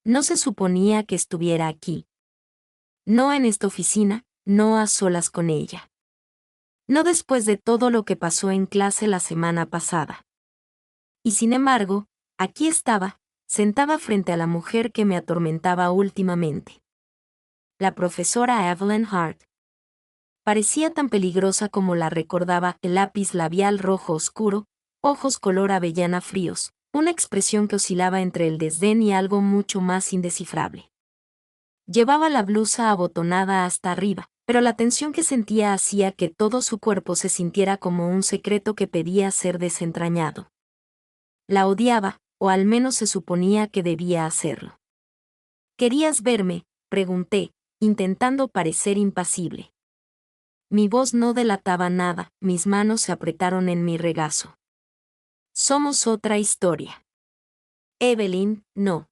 No se suponía que estuviera aquí. No en esta oficina, no a solas con ella. No después de todo lo que pasó en clase la semana pasada. Y sin embargo, aquí estaba, sentada frente a la mujer que me atormentaba últimamente. La profesora Evelyn Hart. Parecía tan peligrosa como la recordaba, el lápiz labial rojo oscuro, ojos color avellana fríos, una expresión que oscilaba entre el desdén y algo mucho más indescifrable. Llevaba la blusa abotonada hasta arriba, pero la tensión que sentía hacía que todo su cuerpo se sintiera como un secreto que pedía ser desentrañado. La odiaba, o al menos se suponía que debía hacerlo. ¿Querías verme?, pregunté, intentando parecer impasible. Mi voz no delataba nada, mis manos se apretaron en mi regazo. Somos otra historia. Evelyn, no.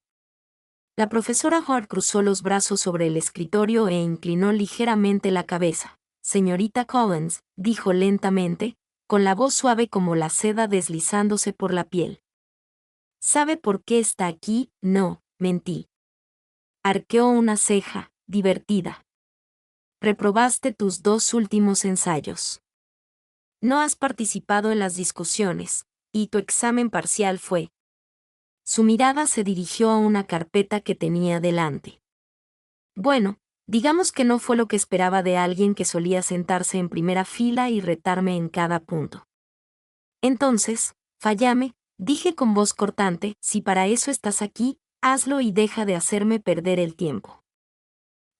La profesora Hart cruzó los brazos sobre el escritorio e inclinó ligeramente la cabeza. Señorita Collins, dijo lentamente, con la voz suave como la seda deslizándose por la piel. ¿Sabe por qué está aquí? No, mentí. Arqueó una ceja, divertida. Reprobaste tus 2 últimos ensayos. No has participado en las discusiones, y tu examen parcial fue. Su mirada se dirigió a una carpeta que tenía delante. Bueno, digamos que no fue lo que esperaba de alguien que solía sentarse en primera fila y retarme en cada punto. Entonces, fállame, dije con voz cortante, si para eso estás aquí, hazlo y deja de hacerme perder el tiempo.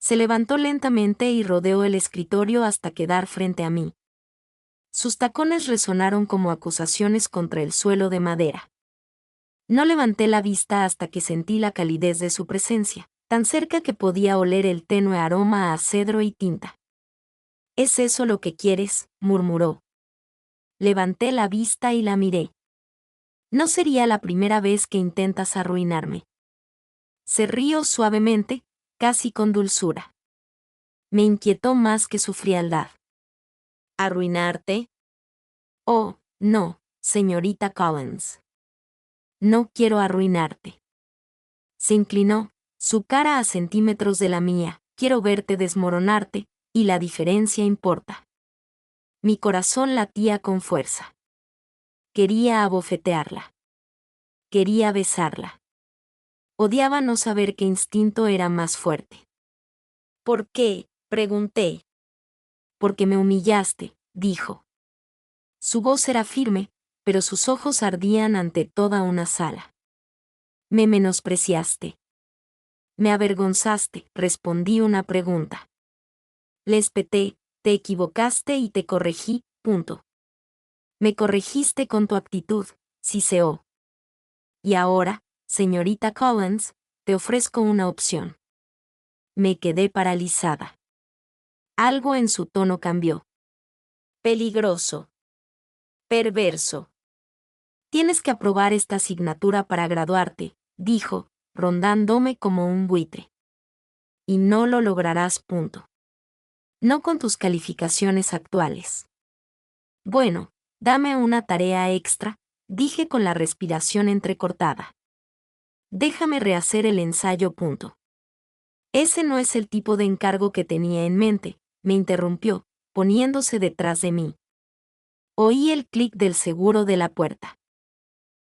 Se levantó lentamente y rodeó el escritorio hasta quedar frente a mí. Sus tacones resonaron como acusaciones contra el suelo de madera. No levanté la vista hasta que sentí la calidez de su presencia, tan cerca que podía oler el tenue aroma a cedro y tinta. ¿Es eso lo que quieres?, murmuró. Levanté la vista y la miré. No sería la primera vez que intentas arruinarme. Se rió suavemente, casi con dulzura. Me inquietó más que su frialdad. ¿Arruinarte? Oh, no, señorita Collins. No quiero arruinarte. Se inclinó, su cara a centímetros de la mía. Quiero verte desmoronarte, y la diferencia importa. Mi corazón latía con fuerza. Quería abofetearla. Quería besarla. Odiaba no saber qué instinto era más fuerte. ¿Por qué?, pregunté. Porque me humillaste, dijo. Su voz era firme, pero sus ojos ardían ante toda una sala. Me menospreciaste. Me avergonzaste, respondí una pregunta. Le espeté, te equivocaste y te corregí, punto. Me corregiste con tu actitud, siseó. Y ahora, señorita Collins, te ofrezco una opción. Me quedé paralizada. Algo en su tono cambió. Peligroso. Perverso. Tienes que aprobar esta asignatura para graduarte, dijo, rondándome como un buitre. Y no lo lograrás, punto. No con tus calificaciones actuales. Bueno, dame una tarea extra, dije con la respiración entrecortada. Déjame rehacer el ensayo, punto. Ese no es el tipo de encargo que tenía en mente, me interrumpió, poniéndose detrás de mí. Oí el clic del seguro de la puerta.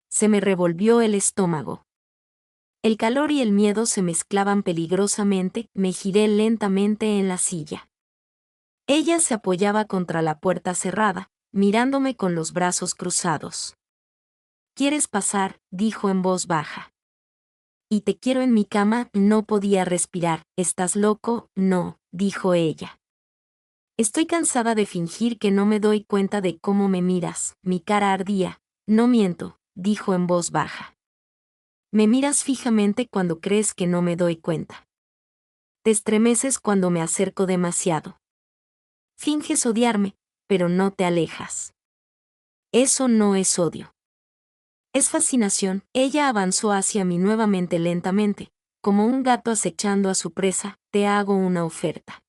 Se me revolvió el estómago. El calor y el miedo se mezclaban peligrosamente, me giré lentamente en la silla. Ella se apoyaba contra la puerta cerrada, mirándome con los brazos cruzados. ¿Quieres pasar?, dijo en voz baja. Y te quiero en mi cama, no podía respirar. ¿Estás loco? No, dijo ella. Estoy cansada de fingir que no me doy cuenta de cómo me miras, mi cara ardía. No miento, dijo en voz baja. Me miras fijamente cuando crees que no me doy cuenta. Te estremeces cuando me acerco demasiado. Finges odiarme, pero no te alejas. Eso no es odio. Es fascinación. Ella avanzó hacia mí nuevamente lentamente, como un gato acechando a su presa. Te hago una oferta.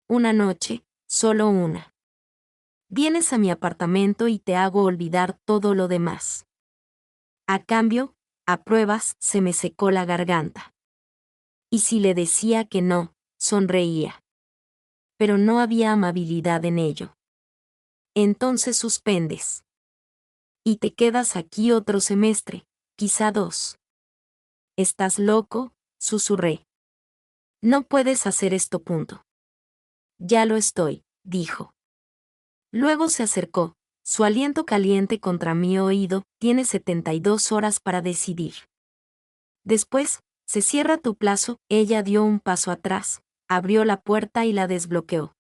Una noche, solo una. Vienes a mi apartamento y te hago olvidar todo lo demás. A cambio, apruebas, se me secó la garganta. Y si le decía que no, sonreía. Pero no había amabilidad en ello. Entonces suspendes. Y te quedas aquí otro semestre, quizá 2. ¿Estás loco?, susurré. No puedes hacer esto. Ya lo estoy, dijo. Luego se acercó, su aliento caliente contra mi oído. Tiene 72 horas para decidir. Después, se cierra tu plazo. Ella dio un paso atrás, abrió la puerta y la desbloqueó.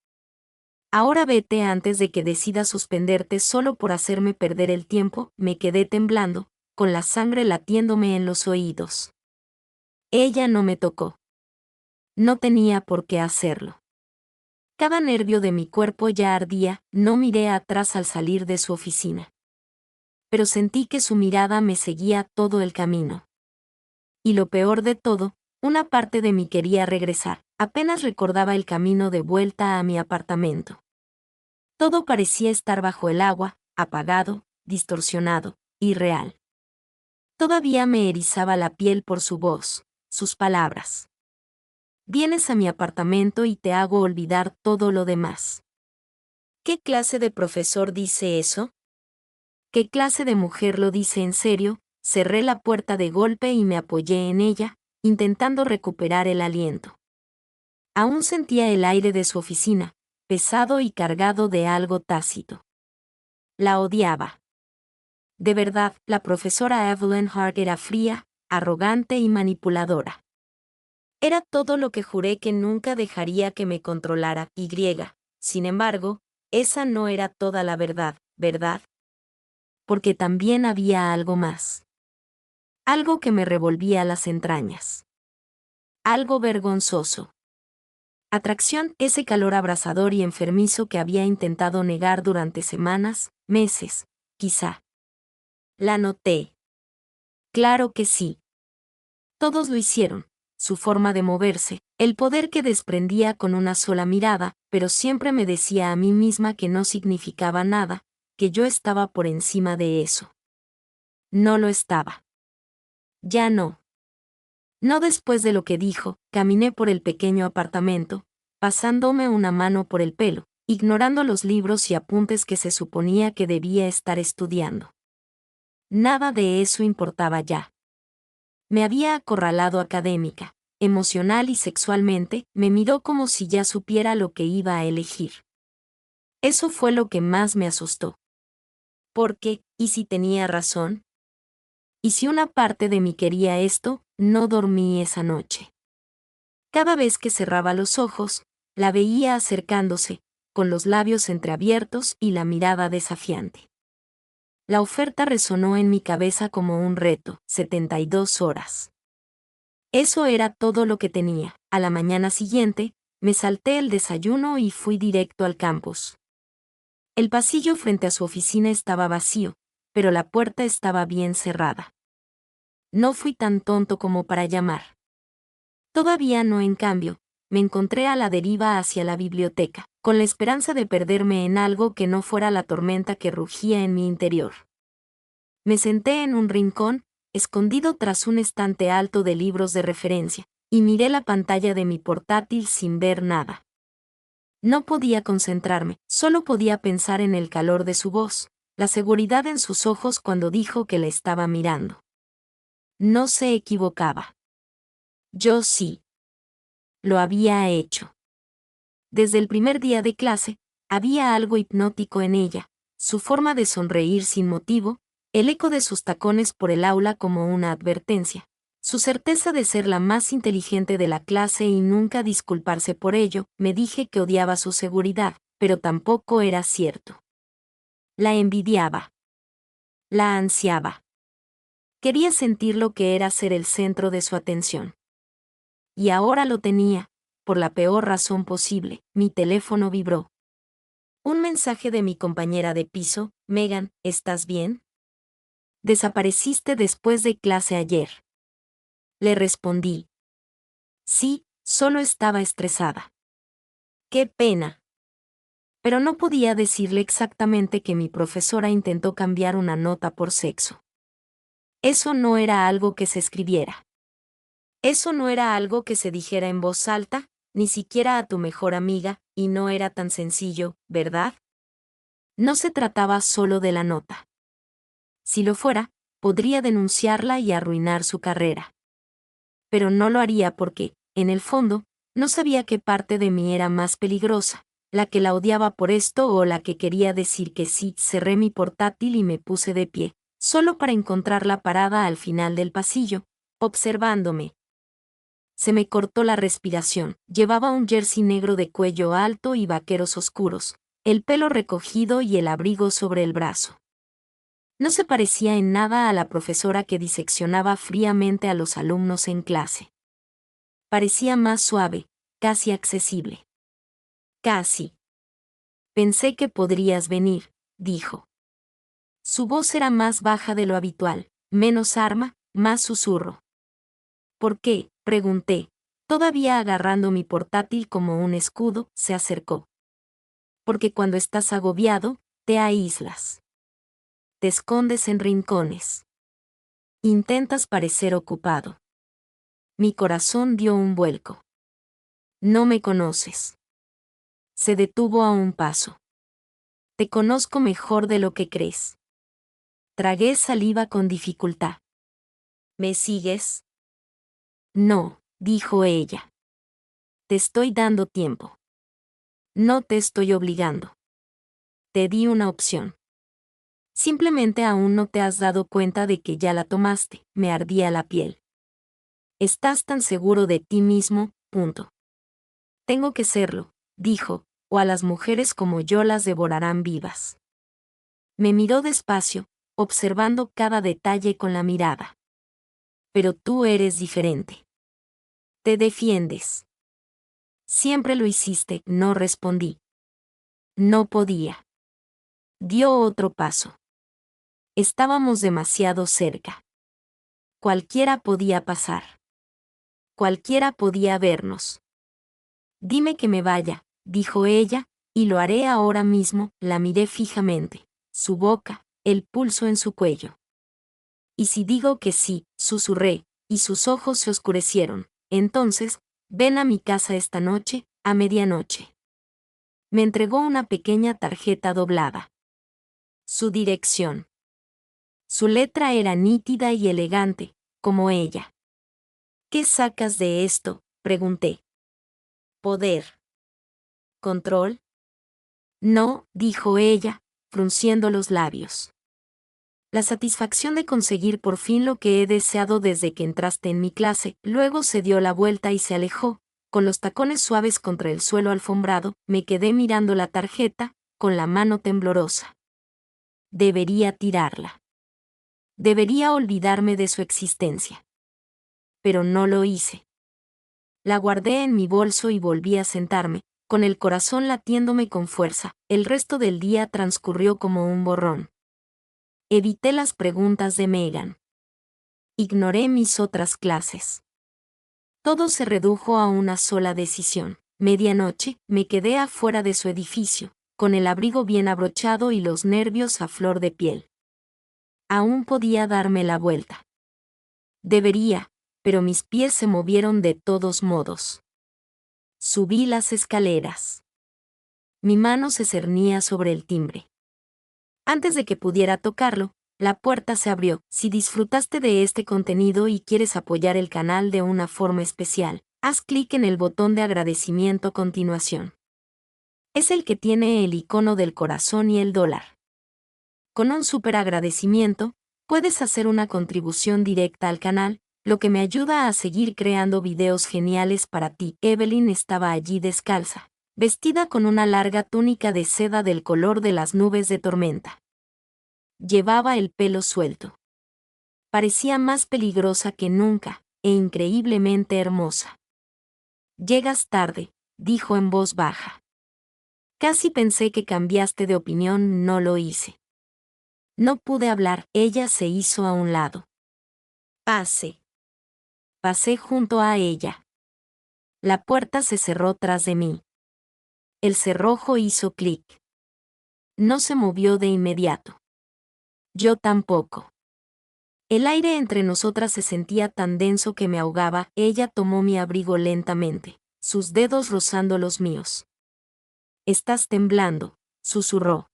Ahora vete antes de que decida suspenderte solo por hacerme perder el tiempo. Me quedé temblando, con la sangre latiéndome en los oídos. Ella no me tocó. No tenía por qué hacerlo. Cada nervio de mi cuerpo ya ardía. No miré atrás al salir de su oficina. Pero sentí que su mirada me seguía todo el camino. Y lo peor de todo, una parte de mí quería regresar. Apenas recordaba el camino de vuelta a mi apartamento. Todo parecía estar bajo el agua, apagado, distorsionado, irreal. Todavía me erizaba la piel por su voz, sus palabras. Vienes a mi apartamento y te hago olvidar todo lo demás. ¿Qué clase de profesor dice eso? ¿Qué clase de mujer lo dice en serio? Cerré la puerta de golpe y me apoyé en ella, intentando recuperar el aliento. Aún sentía el aire de su oficina, pesado y cargado de algo tácito. La odiaba. De verdad, la profesora Evelyn Hart era fría, arrogante y manipuladora. Era todo lo que juré que nunca dejaría que me controlara. Sin embargo, esa no era toda la verdad, ¿verdad? Porque también había algo más. Algo que me revolvía las entrañas. Algo vergonzoso. Atracción, ese calor abrasador y enfermizo que había intentado negar durante semanas, meses, quizá. La noté. Claro que sí. Todos lo hicieron. Su forma de moverse, el poder que desprendía con una sola mirada, pero siempre me decía a mí misma que no significaba nada, que yo estaba por encima de eso. No lo estaba. Ya no. No después de lo que dijo. Caminé por el pequeño apartamento, pasándome una mano por el pelo, ignorando los libros y apuntes que se suponía que debía estar estudiando. Nada de eso importaba ya. Me había acorralado académica, emocional y sexualmente. Me miró como si ya supiera lo que iba a elegir. Eso fue lo que más me asustó. Porque, ¿y si tenía razón? ¿Y si una parte de mí quería esto? No dormí esa noche. Cada vez que cerraba los ojos, la veía acercándose, con los labios entreabiertos y la mirada desafiante. La oferta resonó en mi cabeza como un reto. 72 horas. Eso era todo lo que tenía. A la mañana siguiente, me salté el desayuno y fui directo al campus. El pasillo frente a su oficina estaba vacío, pero la puerta estaba bien cerrada. No fui tan tonto como para llamar. Todavía no, en cambio, me encontré a la deriva hacia la biblioteca, con la esperanza de perderme en algo que no fuera la tormenta que rugía en mi interior. Me senté en un rincón, escondido tras un estante alto de libros de referencia, y miré la pantalla de mi portátil sin ver nada. No podía concentrarme, solo podía pensar en el calor de su voz, la seguridad en sus ojos cuando dijo que la estaba mirando. No se equivocaba. Yo sí. Lo había hecho. Desde el primer día de clase, había algo hipnótico en ella, su forma de sonreír sin motivo, el eco de sus tacones por el aula como una advertencia, su certeza de ser la más inteligente de la clase y nunca disculparse por ello. Me dije que odiaba su seguridad, pero tampoco era cierto. La envidiaba. La ansiaba. Quería sentir lo que era ser el centro de su atención. Y ahora lo tenía, por la peor razón posible. Mi teléfono vibró. Un mensaje de mi compañera de piso. Megan, ¿estás bien? Desapareciste después de clase ayer. Le respondí. Sí, solo estaba estresada. Qué pena. Pero no podía decirle exactamente que mi profesora intentó cambiar una nota por sexo. Eso no era algo que se escribiera. Eso no era algo que se dijera en voz alta, ni siquiera a tu mejor amiga, y no era tan sencillo, ¿verdad? No se trataba solo de la nota. Si lo fuera, podría denunciarla y arruinar su carrera. Pero no lo haría porque, en el fondo, no sabía qué parte de mí era más peligrosa, la que la odiaba por esto o la que quería decir que sí. Cerré mi portátil y me puse de pie, solo para encontrarla parada al final del pasillo, observándome. Se me cortó la respiración. Llevaba un jersey negro de cuello alto y vaqueros oscuros, el pelo recogido y el abrigo sobre el brazo. No se parecía en nada a la profesora que diseccionaba fríamente a los alumnos en clase. Parecía más suave, casi accesible. Casi. Pensé que podrías venir, dijo. Su voz era más baja de lo habitual, menos arma, más susurro. ¿Por qué?, pregunté, todavía agarrando mi portátil como un escudo. Se acercó. Porque cuando estás agobiado, te aíslas. Te escondes en rincones. Intentas parecer ocupado. Mi corazón dio un vuelco. No me conoces. Se detuvo a un paso. Te conozco mejor de lo que crees. Tragué saliva con dificultad. ¿Me sigues? No, dijo ella. Te estoy dando tiempo. No te estoy obligando. Te di una opción. Simplemente aún no te has dado cuenta de que ya la tomaste. Me ardía la piel. Estás tan seguro de ti mismo, punto. Tengo que serlo, dijo, o a las mujeres como yo las devorarán vivas. Me miró despacio, observando cada detalle con la mirada. Pero tú eres diferente. Te defiendes. Siempre lo hiciste, no respondí. No podía. Dio otro paso. Estábamos demasiado cerca. Cualquiera podía pasar. Cualquiera podía vernos. Dime que me vaya, dijo ella, y lo haré ahora mismo. La miré fijamente. Su boca, el pulso en su cuello. Y si digo que sí, susurré, y sus ojos se oscurecieron. Entonces, ven a mi casa esta noche, a medianoche. Me entregó una pequeña tarjeta doblada. Su dirección. Su letra era nítida y elegante, como ella. ¿Qué sacas de esto?, pregunté. Poder. ¿Control? No, dijo ella, frunciendo los labios. La satisfacción de conseguir por fin lo que he deseado desde que entraste en mi clase. Luego se dio la vuelta y se alejó, con los tacones suaves contra el suelo alfombrado. Me quedé mirando la tarjeta, con la mano temblorosa. Debería tirarla. Debería olvidarme de su existencia. Pero no lo hice. La guardé en mi bolso y volví a sentarme, con el corazón latiéndome con fuerza. El resto del día transcurrió como un borrón. Evité las preguntas de Megan. Ignoré mis otras clases. Todo se redujo a una sola decisión. Medianoche, me quedé afuera de su edificio, con el abrigo bien abrochado y los nervios a flor de piel. Aún podía darme la vuelta. Debería, pero mis pies se movieron de todos modos. Subí las escaleras. Mi mano se cernía sobre el timbre. Antes de que pudiera tocarlo, la puerta se abrió. Si disfrutaste de este contenido y quieres apoyar el canal de una forma especial, haz clic en el botón de agradecimiento a continuación. Es el que tiene el icono del corazón y el dólar. Con un súper agradecimiento, puedes hacer una contribución directa al canal, lo que me ayuda a seguir creando videos geniales para ti. Evelyn estaba allí descalza, vestida con una larga túnica de seda del color de las nubes de tormenta. Llevaba el pelo suelto. Parecía más peligrosa que nunca, e increíblemente hermosa. Llegas tarde, dijo en voz baja. Casi pensé que cambiaste de opinión. No lo hice. No pude hablar. Ella se hizo a un lado. Pase. Pasé junto a ella. La puerta se cerró tras de mí. El cerrojo hizo clic. No se movió de inmediato. Yo tampoco. El aire entre nosotras se sentía tan denso que me ahogaba. Ella tomó mi abrigo lentamente, sus dedos rozando los míos. «Estás temblando», susurró.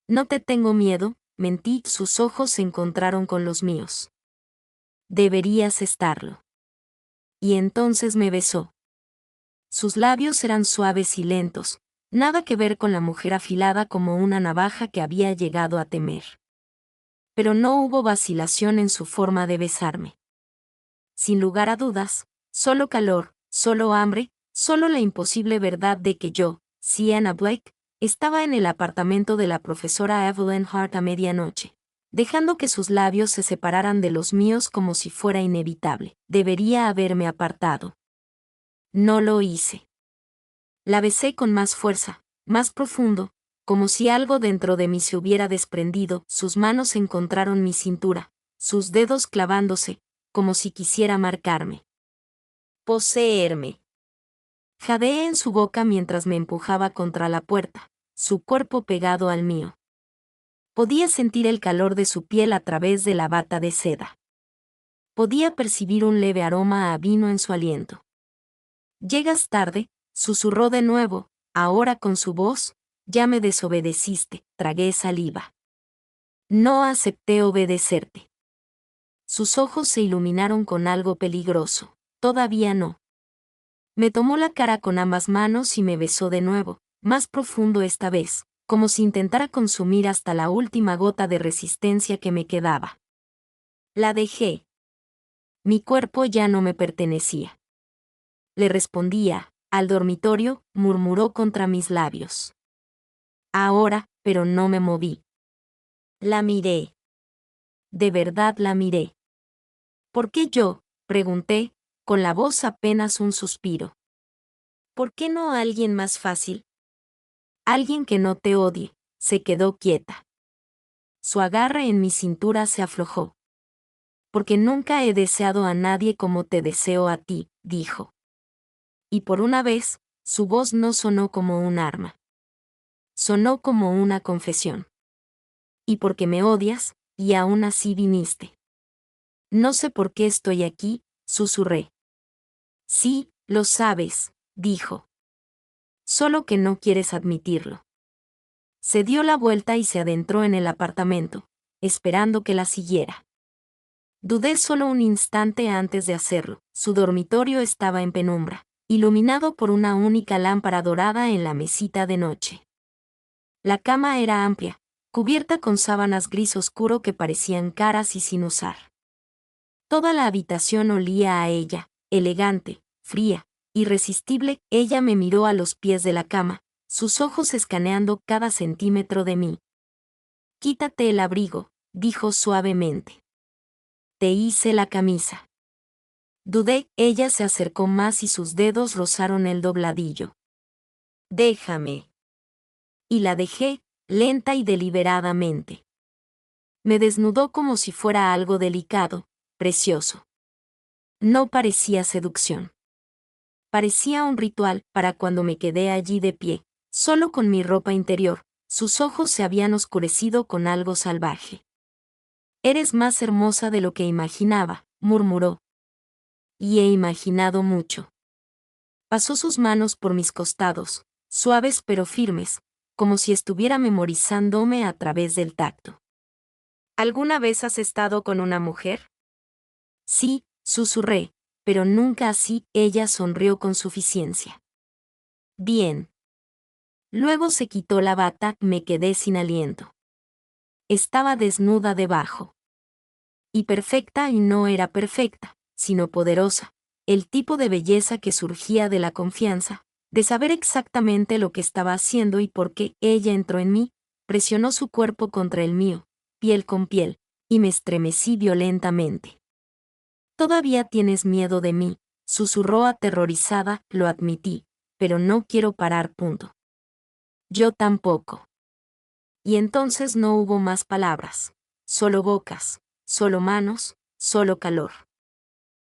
«No te tengo miedo», mentí. Sus ojos se encontraron con los míos. «Deberías estarlo». Y entonces me besó. Sus labios eran suaves y lentos, nada que ver con la mujer afilada como una navaja que había llegado a temer. Pero no hubo vacilación en su forma de besarme. Sin lugar a dudas, solo calor, solo hambre, solo la imposible verdad de que yo, Sienna Blake, estaba en el apartamento de la profesora Evelyn Hart a medianoche, dejando que sus labios se separaran de los míos como si fuera inevitable. Debería haberme apartado. No lo hice. La besé con más fuerza, más profundo, como si algo dentro de mí se hubiera desprendido. Sus manos encontraron mi cintura, sus dedos clavándose, como si quisiera marcarme. Poseerme. Jadeé en su boca mientras me empujaba contra la puerta, su cuerpo pegado al mío. Podía sentir el calor de su piel a través de la bata de seda. Podía percibir un leve aroma a vino en su aliento. «Llegas tarde», susurró de nuevo, ahora con su voz. «Ya me desobedeciste», tragué saliva. «No acepté obedecerte». Sus ojos se iluminaron con algo peligroso. «Todavía no». Me tomó la cara con ambas manos y me besó de nuevo, más profundo esta vez, como si intentara consumir hasta la última gota de resistencia que me quedaba. La dejé. Mi cuerpo ya no me pertenecía. Le respondía. «Al dormitorio», murmuró contra mis labios. Ahora, pero no me moví. La miré. De verdad la miré. «¿Por qué yo?», pregunté, con la voz apenas un suspiro. «¿Por qué no alguien más fácil? Alguien que no te odie». Se quedó quieta. Su agarre en mi cintura se aflojó. «Porque nunca he deseado a nadie como te deseo a ti», dijo. Y por una vez, su voz no sonó como un arma. Sonó como una confesión. «Y porque me odias, y aún así viniste». «No sé por qué estoy aquí», susurré. «Sí, lo sabes», dijo. «Solo que no quieres admitirlo». Se dio la vuelta y se adentró en el apartamento, esperando que la siguiera. Dudé solo un instante antes de hacerlo. Su dormitorio estaba en penumbra, iluminado por una única lámpara dorada en la mesita de noche. La cama era amplia, cubierta con sábanas gris oscuro que parecían caras y sin usar. Toda la habitación olía a ella, elegante, fría, irresistible. Ella me miró a los pies de la cama, sus ojos escaneando cada centímetro de mí. «Quítate el abrigo», dijo suavemente. «Te hice la camisa». Dudé. Ella se acercó más y sus dedos rozaron el dobladillo. «Déjame». Y la dejé, lenta y deliberadamente. Me desnudó como si fuera algo delicado, precioso. No parecía seducción. Parecía un ritual. Para cuando me quedé allí de pie, solo con mi ropa interior, sus ojos se habían oscurecido con algo salvaje. «Eres más hermosa de lo que imaginaba», murmuró. «Y he imaginado mucho». Pasó sus manos por mis costados, suaves pero firmes, como si estuviera memorizándome a través del tacto. «¿Alguna vez has estado con una mujer?». «Sí», susurré, «pero nunca así». Ella sonrió con suficiencia. «Bien». Luego se quitó la bata. Me quedé sin aliento. Estaba desnuda debajo. Y perfecta, y no era perfecta, sino poderosa, el tipo de belleza que surgía de la confianza, de saber exactamente lo que estaba haciendo y por qué. Ella entró en mí, presionó su cuerpo contra el mío, piel con piel, y me estremecí violentamente. «Todavía tienes miedo de mí», susurró aterrorizada. «Lo admití, pero no quiero parar». «Yo tampoco». Y entonces no hubo más palabras, solo bocas, solo manos, solo calor.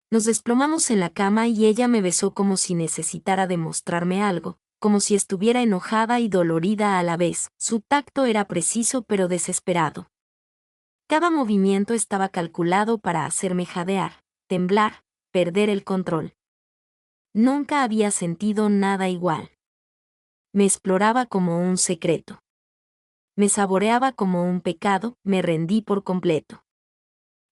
Nos desplomamos en la cama y ella me besó como si necesitara demostrarme algo, como si estuviera enojada y dolorida a la vez. Su tacto era preciso pero desesperado. Cada movimiento estaba calculado para hacerme jadear, temblar, perder el control. Nunca había sentido nada igual. Me exploraba como un secreto. Me saboreaba como un pecado, me rendí por completo.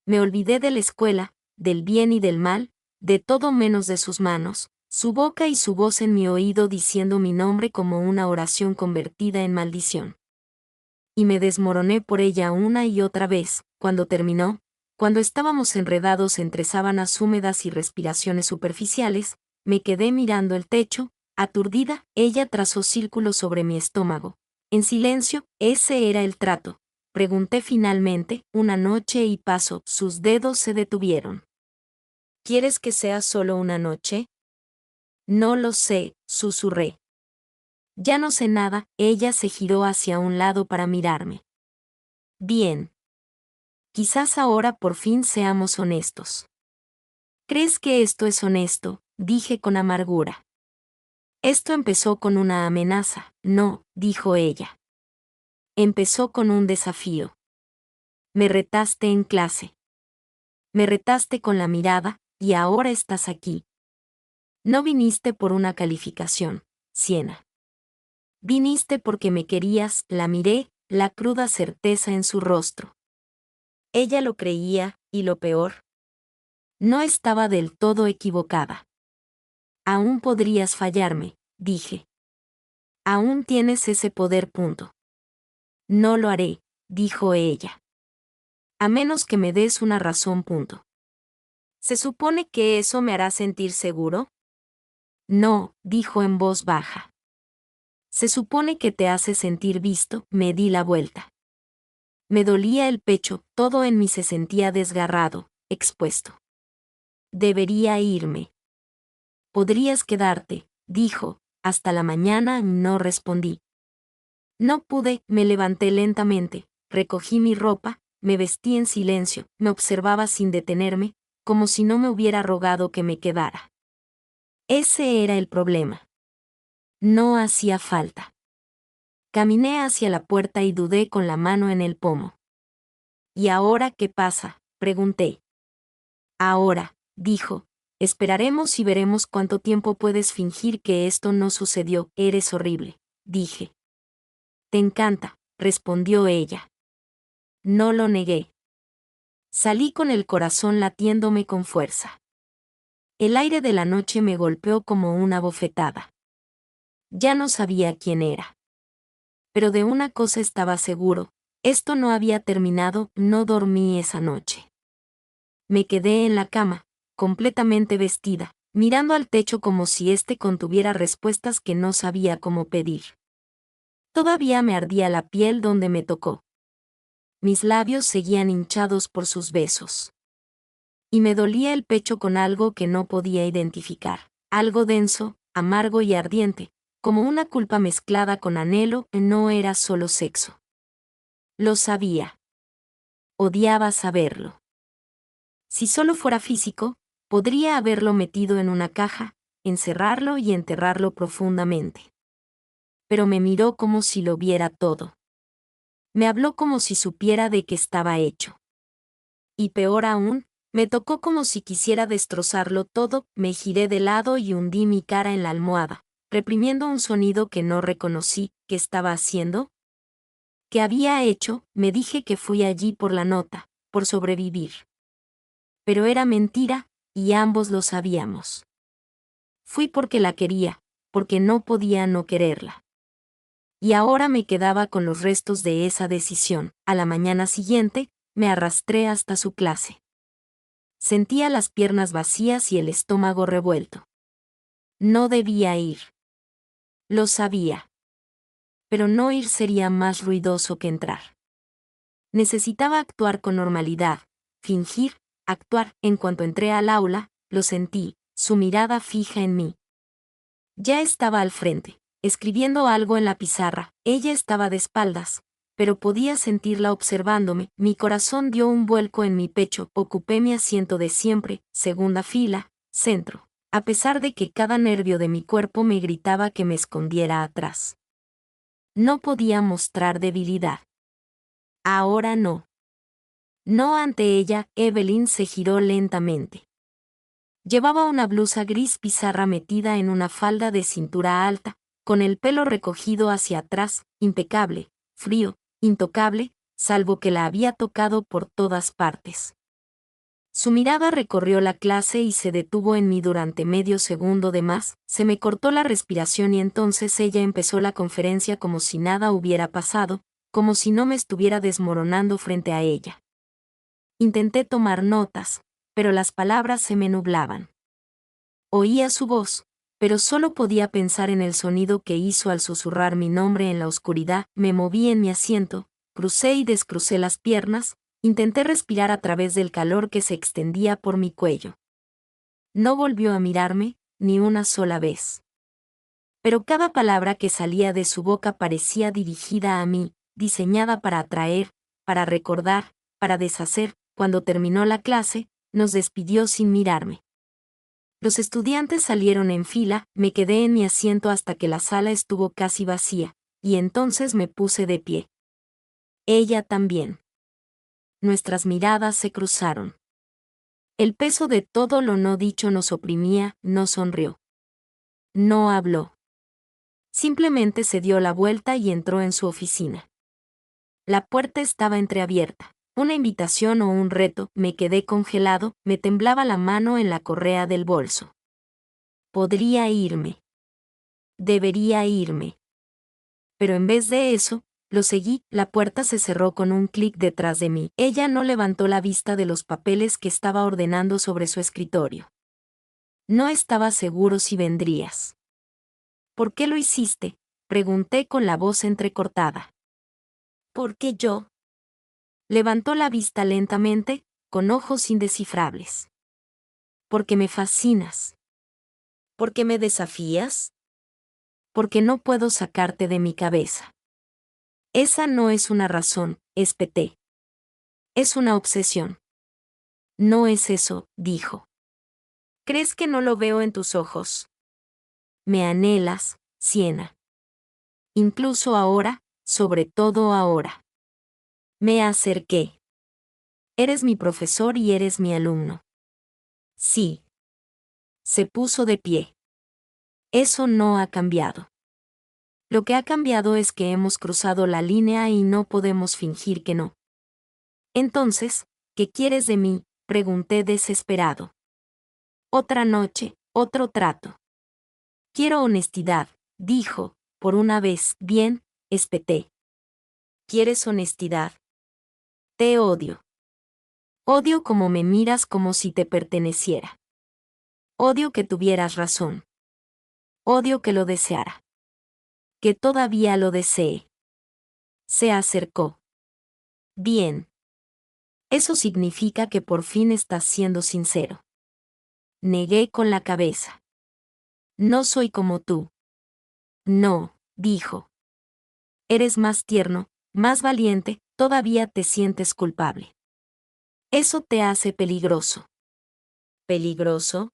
Me olvidé de la escuela, del bien y del mal, de todo menos de sus manos, su boca y su voz en mi oído diciendo mi nombre como una oración convertida en maldición. Y me desmoroné por ella una y otra vez, cuando terminó, cuando estábamos enredados entre sábanas húmedas y respiraciones superficiales, me quedé mirando el techo, aturdida, ella trazó círculos sobre mi estómago. En silencio, ese era el trato. Pregunté finalmente, una noche y paso, sus dedos se detuvieron. ¿Quieres que sea solo una noche? No lo sé, susurré. Ya no sé nada, ella se giró hacia un lado para mirarme. Bien. Quizás ahora por fin seamos honestos. ¿Crees que esto es honesto?, dije con amargura. Esto empezó con una amenaza, no, dijo ella. Empezó con un desafío. Me retaste en clase. Me retaste con la mirada, y ahora estás aquí. No viniste por una calificación, Siena. Viniste porque me querías, la miré, la cruda certeza en su rostro. Ella lo creía, y lo peor. No estaba del todo equivocada. Aún podrías fallarme, dije. Aún tienes ese poder. No lo haré, dijo ella. A menos que me des una razón. ¿Se supone que eso me hará sentir seguro? No, dijo en voz baja. Se supone que te hace sentir visto, me di la vuelta. Me dolía el pecho, todo en mí se sentía desgarrado, expuesto. Debería irme. Podrías quedarte, dijo, hasta la mañana. No respondí. No pude, me levanté lentamente, recogí mi ropa, me vestí en silencio, me observaba sin detenerme, como si no me hubiera rogado que me quedara. Ese era el problema. No hacía falta. Caminé hacia la puerta y dudé con la mano en el pomo. ¿Y ahora qué pasa?, pregunté. Ahora, dijo, esperaremos y veremos cuánto tiempo puedes fingir que esto no sucedió. Eres horrible, dije. Te encanta, respondió ella. No lo negué. Salí con el corazón latiéndome con fuerza. El aire de la noche me golpeó como una bofetada. Ya no sabía quién era. Pero de una cosa estaba seguro, esto no había terminado. No dormí esa noche. Me quedé en la cama, completamente vestida, mirando al techo como si éste contuviera respuestas que no sabía cómo pedir. Todavía me ardía la piel donde me tocó. Mis labios seguían hinchados por sus besos. Y me dolía el pecho con algo que no podía identificar, algo denso, amargo y ardiente, como una culpa mezclada con anhelo. No era solo sexo. Lo sabía. Odiaba saberlo. Si solo fuera físico, podría haberlo metido en una caja, encerrarlo y enterrarlo profundamente. Pero me miró como si lo viera todo. Me habló como si supiera de qué estaba hecho. Y peor aún, me tocó como si quisiera destrozarlo todo. Me giré de lado y hundí mi cara en la almohada, reprimiendo un sonido que no reconocí. ¿Qué estaba haciendo? ¿Qué había hecho? Me dije que fui allí por la nota, por sobrevivir. Pero era mentira, y ambos lo sabíamos. Fui porque la quería, porque no podía no quererla. Y ahora me quedaba con los restos de esa decisión. A la mañana siguiente, me arrastré hasta su clase. Sentía las piernas vacías y el estómago revuelto. No debía ir. Lo sabía. Pero no ir sería más ruidoso que entrar. Necesitaba actuar con normalidad, fingir, actuar. En cuanto entré al aula, lo sentí, su mirada fija en mí. Ya estaba al frente, escribiendo algo en la pizarra. Ella estaba de espaldas, pero podía sentirla observándome. Mi corazón dio un vuelco en mi pecho. Ocupé mi asiento de siempre, segunda fila, centro, a pesar de que cada nervio de mi cuerpo me gritaba que me escondiera atrás. No podía mostrar debilidad. Ahora no. No ante ella, Evelyn se giró lentamente. Llevaba una blusa gris pizarra metida en una falda de cintura alta, con el pelo recogido hacia atrás, impecable, frío, intocable, salvo que la había tocado por todas partes. Su mirada recorrió la clase y se detuvo en mí durante medio segundo de más, se me cortó la respiración y entonces ella empezó la conferencia como si nada hubiera pasado, como si no me estuviera desmoronando frente a ella. Intenté tomar notas, pero las palabras se me nublaban. Oía su voz, pero solo podía pensar en el sonido que hizo al susurrar mi nombre en la oscuridad. Me moví en mi asiento, crucé y descrucé las piernas, intenté respirar a través del calor que se extendía por mi cuello. No volvió a mirarme, ni una sola vez. Pero cada palabra que salía de su boca parecía dirigida a mí, diseñada para atraer, para recordar, para deshacer. Cuando terminó la clase, nos despidió sin mirarme. Los estudiantes salieron en fila, me quedé en mi asiento hasta que la sala estuvo casi vacía, y entonces me puse de pie. Ella también. Nuestras miradas se cruzaron. El peso de todo lo no dicho nos oprimía. No sonrió. No habló. Simplemente se dio la vuelta y entró en su oficina. La puerta estaba entreabierta. Una invitación o un reto. Me quedé congelado, me temblaba la mano en la correa del bolso. Podría irme. Debería irme. Pero en vez de eso, lo seguí. La puerta se cerró con un clic detrás de mí. Ella no levantó la vista de los papeles que estaba ordenando sobre su escritorio. No estaba seguro si vendrías. ¿Por qué lo hiciste?, pregunté con la voz entrecortada. ¿Por qué yo? Levantó la vista lentamente, con ojos indescifrables. Porque me fascinas. ¿Porque me desafías? Porque no puedo sacarte de mi cabeza. Esa no es una razón, espeté. Es una obsesión. No es eso, dijo. ¿Crees que no lo veo en tus ojos? Me anhelas, Siena. Incluso ahora, sobre todo ahora. Me acerqué. Eres mi profesor y eres mi alumno. Sí. Se puso de pie. Eso no ha cambiado. Lo que ha cambiado es que hemos cruzado la línea y no podemos fingir que no. Entonces, ¿qué quieres de mí?, pregunté desesperado. Otra noche, otro trato. Quiero honestidad, dijo, por una vez. Bien, espeté. ¿Quieres honestidad? Te odio. Odio cómo me miras como si te perteneciera. Odio que tuvieras razón. Odio que lo deseara. Que todavía lo desee. Se acercó. Bien. Eso significa que por fin estás siendo sincero. Negué con la cabeza. No soy como tú. No, dijo. Eres más tierno, más valiente, todavía te sientes culpable. Eso te hace peligroso. ¿Peligroso?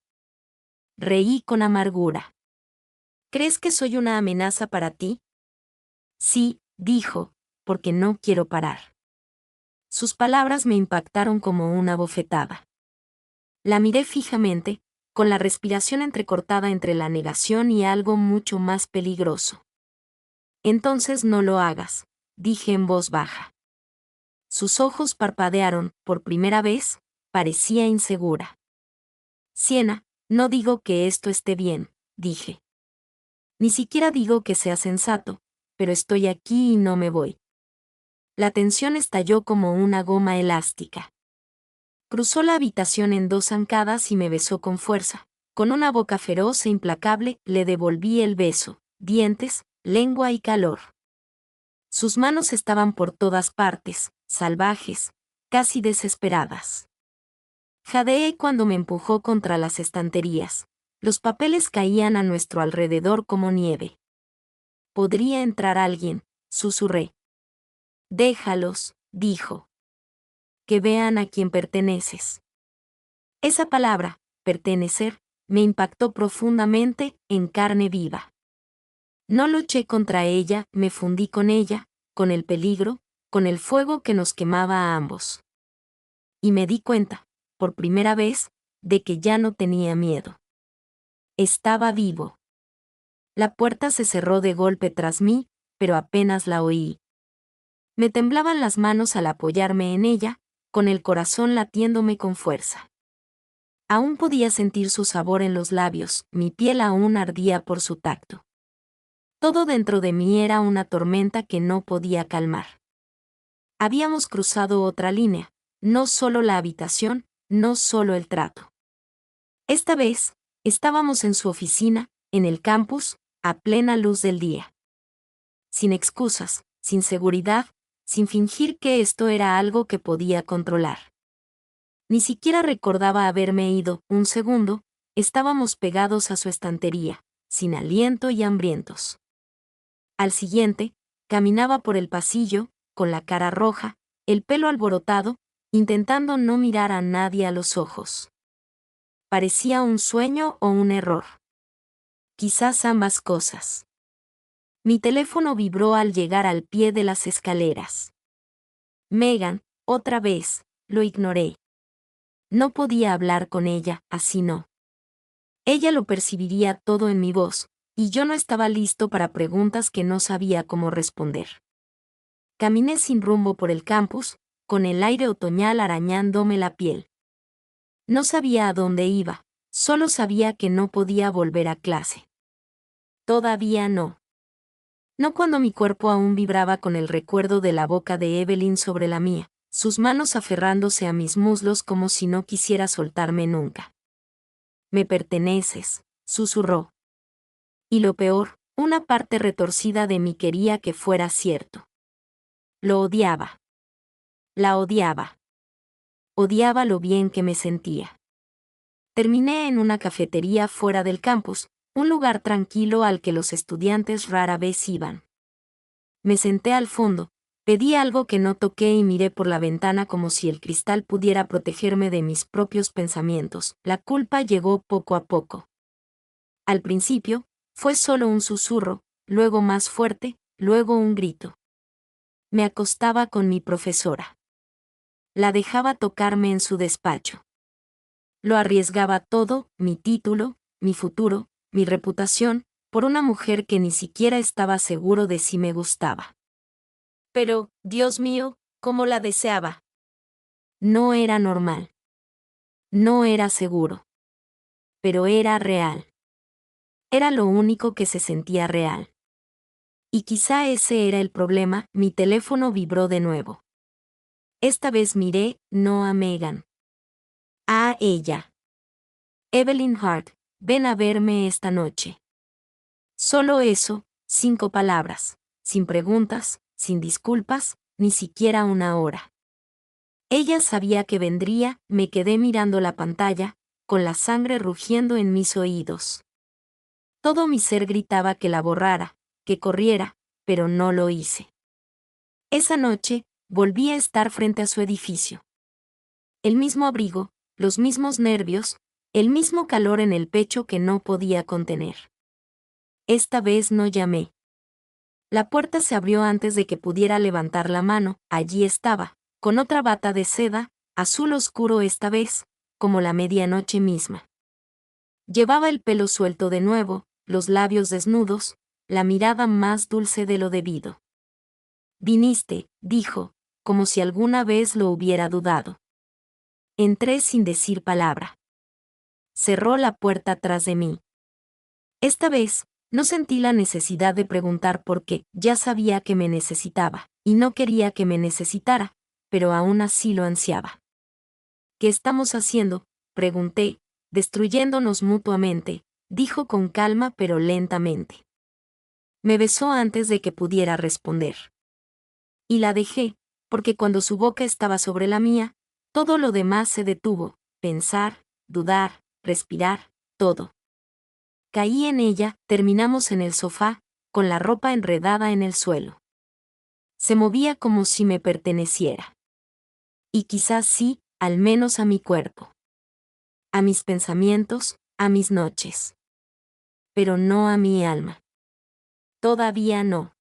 Reí con amargura. ¿Crees que soy una amenaza para ti? Sí, dijo, porque no quiero parar. Sus palabras me impactaron como una bofetada. La miré fijamente, con la respiración entrecortada entre la negación y algo mucho más peligroso. Entonces no lo hagas, dije en voz baja. Sus ojos parpadearon. Por primera vez, parecía insegura. Siena, no digo que esto esté bien, dije. Ni siquiera digo que sea sensato, pero estoy aquí y no me voy. La tensión estalló como una goma elástica. Cruzó la habitación en dos zancadas y me besó con fuerza. Con una boca feroz e implacable, le devolví el beso, dientes, lengua y calor. Sus manos estaban por todas partes, salvajes, casi desesperadas. Jadeé cuando me empujó contra las estanterías. Los papeles caían a nuestro alrededor como nieve. ¿Podría entrar alguien?, susurré. Déjalos, dijo. Que vean a quién perteneces. Esa palabra, pertenecer, me impactó profundamente, en carne viva. No luché contra ella, me fundí con ella, con el peligro, con el fuego que nos quemaba a ambos. Y me di cuenta, por primera vez, de que ya no tenía miedo. Estaba vivo. La puerta se cerró de golpe tras mí, pero apenas la oí. Me temblaban las manos al apoyarme en ella, con el corazón latiéndome con fuerza. Aún podía sentir su sabor en los labios, mi piel aún ardía por su tacto. Todo dentro de mí era una tormenta que no podía calmar. Habíamos cruzado otra línea, no solo la habitación, no solo el trato. Esta vez, estábamos en su oficina, en el campus, a plena luz del día. Sin excusas, sin seguridad, sin fingir que esto era algo que podía controlar. Ni siquiera recordaba haberme ido, un segundo, estábamos pegados a su estantería, sin aliento y hambrientos. Al siguiente, caminaba por el pasillo, con la cara roja, el pelo alborotado, intentando no mirar a nadie a los ojos. Parecía un sueño o un error. Quizás ambas cosas. Mi teléfono vibró al llegar al pie de las escaleras. Megan, otra vez, lo ignoré. No podía hablar con ella, así no. Ella lo percibiría todo en mi voz, y yo no estaba listo para preguntas que no sabía cómo responder. Caminé sin rumbo por el campus, con el aire otoñal arañándome la piel. No sabía a dónde iba, solo sabía que no podía volver a clase. Todavía no. No cuando mi cuerpo aún vibraba con el recuerdo de la boca de Evelyn sobre la mía, sus manos aferrándose a mis muslos como si no quisiera soltarme nunca. Me perteneces, susurró. Y lo peor, una parte retorcida de mí quería que fuera cierto. Lo odiaba. La odiaba. Odiaba lo bien que me sentía. Terminé en una cafetería fuera del campus, un lugar tranquilo al que los estudiantes rara vez iban. Me senté al fondo, pedí algo que no toqué y miré por la ventana como si el cristal pudiera protegerme de mis propios pensamientos. La culpa llegó poco a poco. Al principio, fue solo un susurro, luego más fuerte, luego un grito. Me acostaba con mi profesora. La dejaba tocarme en su despacho. Lo arriesgaba todo, mi título, mi futuro, mi reputación, por una mujer que ni siquiera estaba seguro de si me gustaba. Pero, Dios mío, cómo la deseaba. No era normal. No era seguro. Pero era real. Era lo único que se sentía real. Y quizá ese era el problema, mi teléfono vibró de nuevo. Esta vez miré, no a Megan. A ella. Evelyn Hart, ven a verme esta noche. Solo eso, 5 palabras, sin preguntas, sin disculpas, ni siquiera una hora. Ella sabía que vendría, me quedé mirando la pantalla, con la sangre rugiendo en mis oídos. Todo mi ser gritaba que la borrara, que corriera, pero no lo hice. Esa noche, volví a estar frente a su edificio. El mismo abrigo, los mismos nervios, el mismo calor en el pecho que no podía contener. Esta vez no llamé. La puerta se abrió antes de que pudiera levantar la mano, allí estaba, con otra bata de seda, azul oscuro esta vez, como la medianoche misma. Llevaba el pelo suelto de nuevo, los labios desnudos, la mirada más dulce de lo debido. Viniste, dijo, como si alguna vez lo hubiera dudado. Entré sin decir palabra. Cerró la puerta tras de mí. Esta vez, no sentí la necesidad de preguntar por qué, ya sabía que me necesitaba, y no quería que me necesitara, pero aún así lo ansiaba. ¿Qué estamos haciendo?, pregunté, destruyéndonos mutuamente, dijo con calma pero lentamente. Me besó antes de que pudiera responder. Y la dejé, porque cuando su boca estaba sobre la mía, todo lo demás se detuvo, pensar, dudar, respirar, todo. Caí en ella, terminamos en el sofá, con la ropa enredada en el suelo. Se movía como si me perteneciera. Y quizás sí, al menos a mi cuerpo. A mis pensamientos, a mis noches. Pero no a mi alma. Todavía no.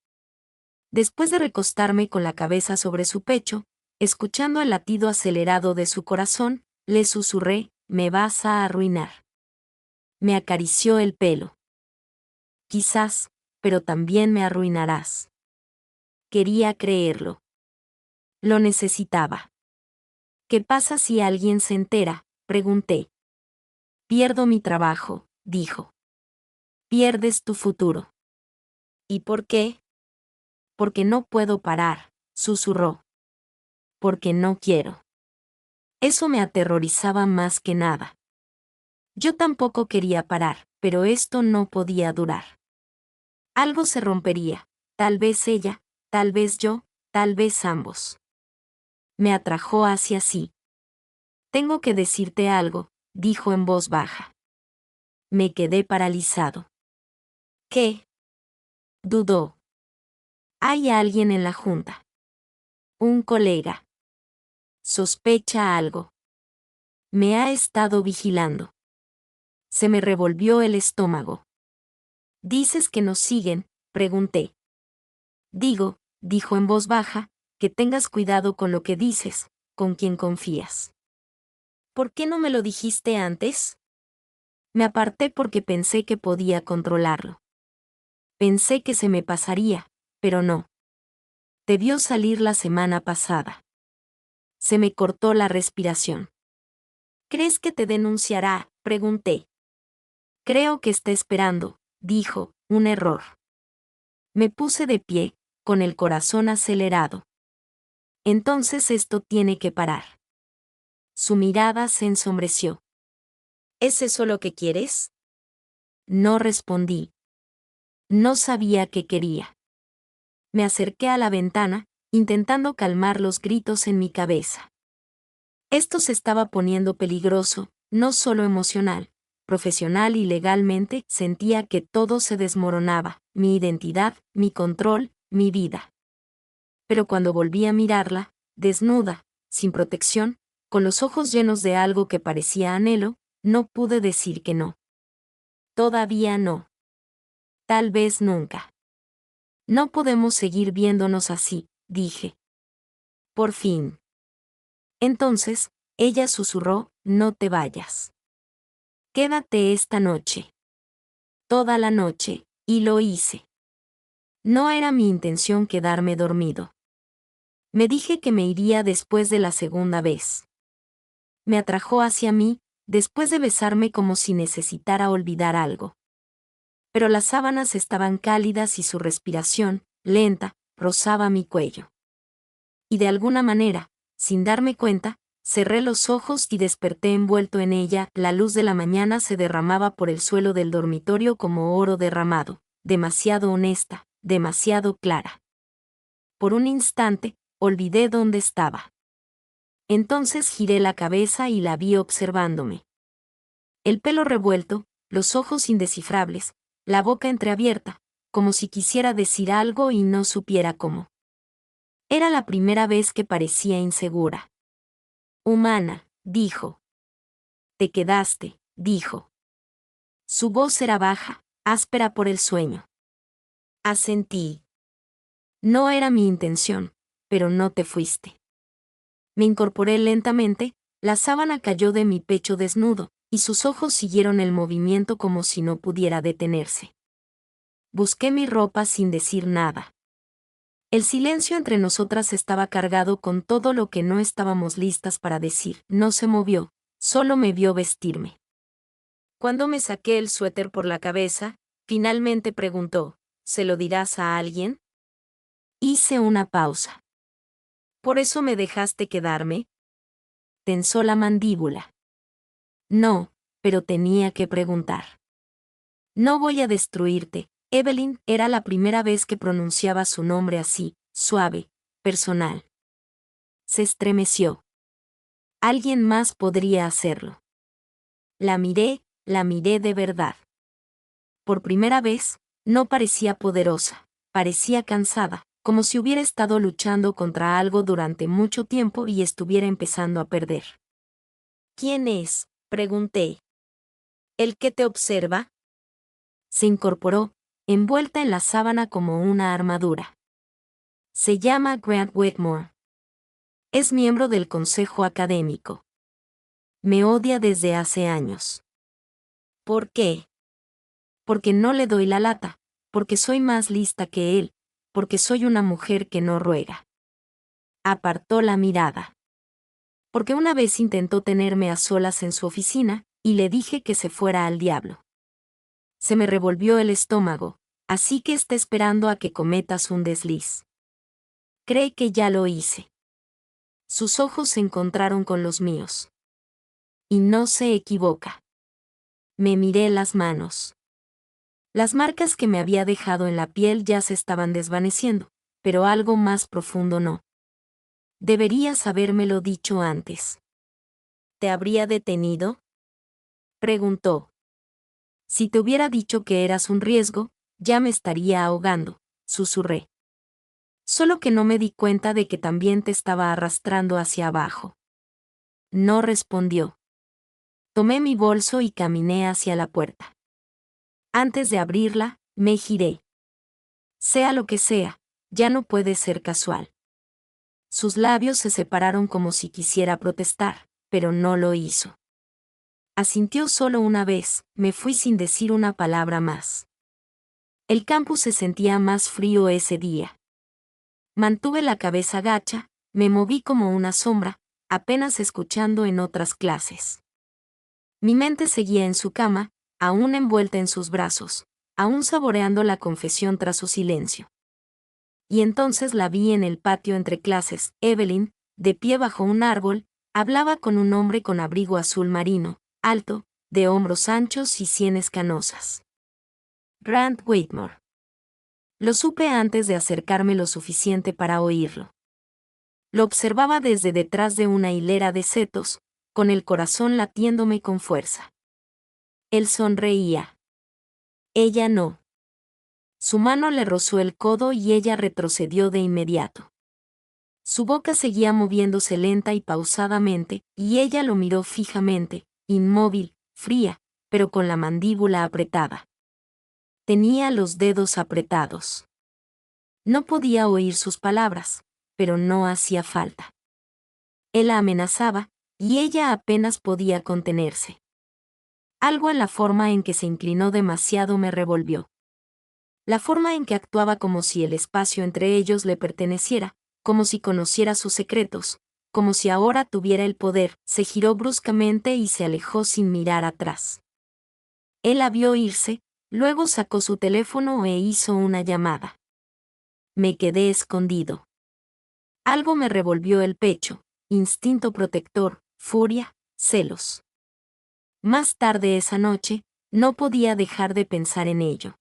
Después de recostarme con la cabeza sobre su pecho, Escuchando el latido acelerado de su corazón, le susurré, me vas a arruinar. Me acarició el pelo. Quizás, pero también me arruinarás. Quería creerlo. Lo necesitaba. ¿Qué pasa si alguien se entera?, pregunté. Pierdo mi trabajo, dijo. Pierdes tu futuro. ¿Y por qué? Porque no puedo parar, susurró. Porque no quiero. Eso me aterrorizaba más que nada. Yo tampoco quería parar, pero esto no podía durar. Algo se rompería, tal vez ella, tal vez yo, tal vez ambos. Me atrajo hacia sí. Tengo que decirte algo, dijo en voz baja. Me quedé paralizado. ¿Qué? Dudó. Hay alguien en la junta. Un colega. Sospecha algo. Me ha estado vigilando. Se me revolvió el estómago. ¿Dices que nos siguen?, pregunté. Digo, dijo en voz baja, que tengas cuidado con lo que dices, con quien confías. ¿Por qué no me lo dijiste antes? Me aparté porque pensé que podía controlarlo. Pensé que se me pasaría, pero no. Debió salir la semana pasada. Se me cortó la respiración. ¿Crees que te denunciará?, pregunté. Creo que está esperando, dijo, un error. Me puse de pie, con el corazón acelerado. Entonces esto tiene que parar. Su mirada se ensombreció. ¿Es eso lo que quieres? No respondí. No sabía qué quería. Me acerqué a la ventana, intentando calmar los gritos en mi cabeza. Esto se estaba poniendo peligroso, no solo emocional, profesional y legalmente. Sentía que todo se desmoronaba, mi identidad, mi control, mi vida. Pero cuando volví a mirarla, desnuda, sin protección, con los ojos llenos de algo que parecía anhelo, no pude decir que no. Todavía no. Tal vez nunca. No podemos seguir viéndonos así, dije. Por fin. Entonces, ella susurró, no te vayas. Quédate esta noche. Toda la noche, y lo hice. No era mi intención quedarme dormido. Me dije que me iría después de la segunda vez. Me atrajo hacia mí, después de besarme como si necesitara olvidar algo. Pero las sábanas estaban cálidas y su respiración, lenta, rozaba mi cuello. Y de alguna manera, sin darme cuenta, cerré los ojos y desperté envuelto en ella. La luz de la mañana se derramaba por el suelo del dormitorio como oro derramado, demasiado honesta, demasiado clara. Por un instante, olvidé dónde estaba. Entonces giré la cabeza y la vi observándome. El pelo revuelto, los ojos indescifrables, la boca entreabierta, como si quisiera decir algo y no supiera cómo. Era la primera vez que parecía insegura. Humana, dijo. Te quedaste, dijo. Su voz era baja, áspera por el sueño. Asentí. No era mi intención, pero no te fuiste. Me incorporé lentamente, la sábana cayó de mi pecho desnudo, y sus ojos siguieron el movimiento como si no pudiera detenerse. Busqué mi ropa sin decir nada. El silencio entre nosotras estaba cargado con todo lo que no estábamos listas para decir. No se movió, solo me vio vestirme. Cuando me saqué el suéter por la cabeza, finalmente preguntó, ¿se lo dirás a alguien? Hice una pausa. ¿Por eso me dejaste quedarme? Tensó la mandíbula. No, pero tenía que preguntar. No voy a destruirte. Evelyn era la primera vez que pronunciaba su nombre así, suave, personal. Se estremeció. Alguien más podría hacerlo. La miré de verdad. Por primera vez, no parecía poderosa, parecía cansada, como si hubiera estado luchando contra algo durante mucho tiempo y estuviera empezando a perder. ¿Quién es?, pregunté. ¿El que te observa? Se incorporó, envuelta en la sábana como una armadura. Se llama Grant Whitmore. Es miembro del consejo académico. Me odia desde hace años. ¿Por qué? Porque no le doy la lata, porque soy más lista que él, porque soy una mujer que no ruega. Apartó la mirada. Porque una vez intentó tenerme a solas en su oficina, y le dije que se fuera al diablo. Se me revolvió el estómago, así que está esperando a que cometas un desliz. Cree que ya lo hice. Sus ojos se encontraron con los míos. Y no se equivoca. Me miré las manos. Las marcas que me había dejado en la piel ya se estaban desvaneciendo, pero algo más profundo no. Deberías habérmelo dicho antes. ¿Te habría detenido? Preguntó. Si te hubiera dicho que eras un riesgo, ya me estaría ahogando, susurré. Solo que no me di cuenta de que también te estaba arrastrando hacia abajo. No respondió. Tomé mi bolso y caminé hacia la puerta. Antes de abrirla, me giré. Sea lo que sea, ya no puede ser casual. Sus labios se separaron como si quisiera protestar, pero no lo hizo. Asintió solo una vez, me fui sin decir una palabra más. El campus se sentía más frío ese día. Mantuve la cabeza gacha, me moví como una sombra, apenas escuchando en otras clases. Mi mente seguía en su cama, aún envuelta en sus brazos, aún saboreando la confesión tras su silencio. Y entonces la vi en el patio entre clases. Evelyn, de pie bajo un árbol, hablaba con un hombre con abrigo azul marino, alto, de hombros anchos y sienes canosas. Grant Whitmore. Lo supe antes de acercarme lo suficiente para oírlo. Lo observaba desde detrás de una hilera de setos, con el corazón latiéndome con fuerza. Él sonreía. Ella no. Su mano le rozó el codo y ella retrocedió de inmediato. Su boca seguía moviéndose lenta y pausadamente, y ella lo miró fijamente, inmóvil, fría, pero con la mandíbula apretada. Tenía los dedos apretados. No podía oír sus palabras, pero no hacía falta. Él la amenazaba, y ella apenas podía contenerse. Algo en la forma en que se inclinó demasiado me revolvió. La forma en que actuaba como si el espacio entre ellos le perteneciera, como si conociera sus secretos, como si ahora tuviera el poder, se giró bruscamente y se alejó sin mirar atrás. Él la vio irse, luego sacó su teléfono e hizo una llamada. Me quedé escondido. Algo me revolvió el pecho, instinto protector, furia, celos. Más tarde esa noche, no podía dejar de pensar en ello.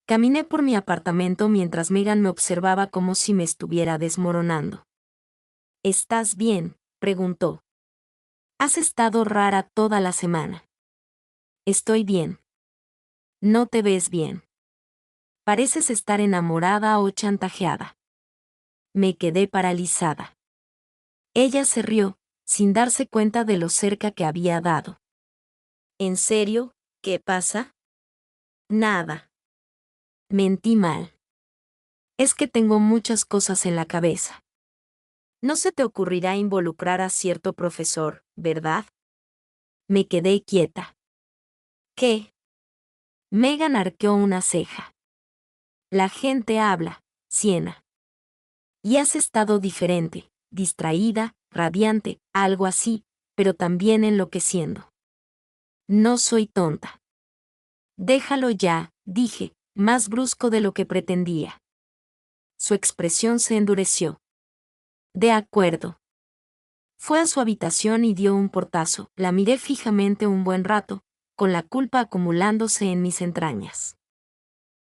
Caminé por mi apartamento mientras Megan me observaba como si me estuviera desmoronando. ¿Estás bien?, preguntó. Has estado rara toda la semana. Estoy bien. No te ves bien. Pareces estar enamorada o chantajeada. Me quedé paralizada. Ella se rió, sin darse cuenta de lo cerca que había dado. ¿En serio? ¿Qué pasa? Nada. Mentí mal. Es que tengo muchas cosas en la cabeza. No se te ocurrirá involucrar a cierto profesor, ¿verdad? Me quedé quieta. ¿Qué? Megan arqueó una ceja. La gente habla, Siena. Y has estado diferente, distraída, radiante, algo así, pero también enloqueciendo. No soy tonta. Déjalo ya, dije, más brusco de lo que pretendía. Su expresión se endureció. De acuerdo. Fue a su habitación y dio un portazo. La miré fijamente un buen rato, con la culpa acumulándose en mis entrañas.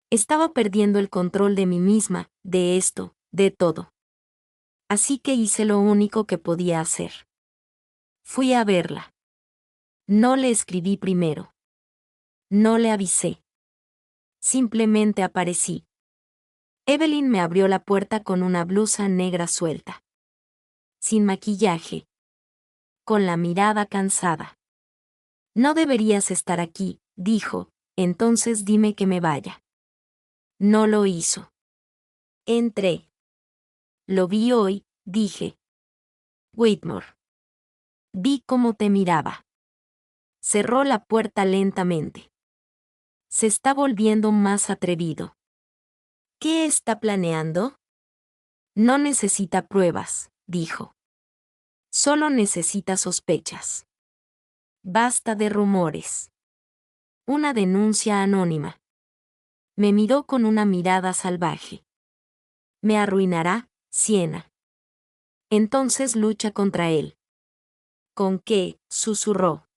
Estaba perdiendo el control de mí misma, de esto, de todo. Así que hice lo único que podía hacer. Fui a verla. No le escribí primero. No le avisé. Simplemente aparecí. Evelyn me abrió la puerta con una blusa negra suelta. Sin maquillaje. Con la mirada cansada. No deberías estar aquí, dijo, entonces dime que me vaya. No lo hizo. Entré. Lo vi hoy, dije. Whitmore. Vi cómo te miraba. Cerró la puerta lentamente. Se está volviendo más atrevido. ¿Qué está planeando? No necesita pruebas, dijo. Solo necesita sospechas. Basta de rumores. Una denuncia anónima. Me miró con una mirada salvaje. Me arruinará, Siena. Entonces lucha contra él. ¿Con qué? Susurró.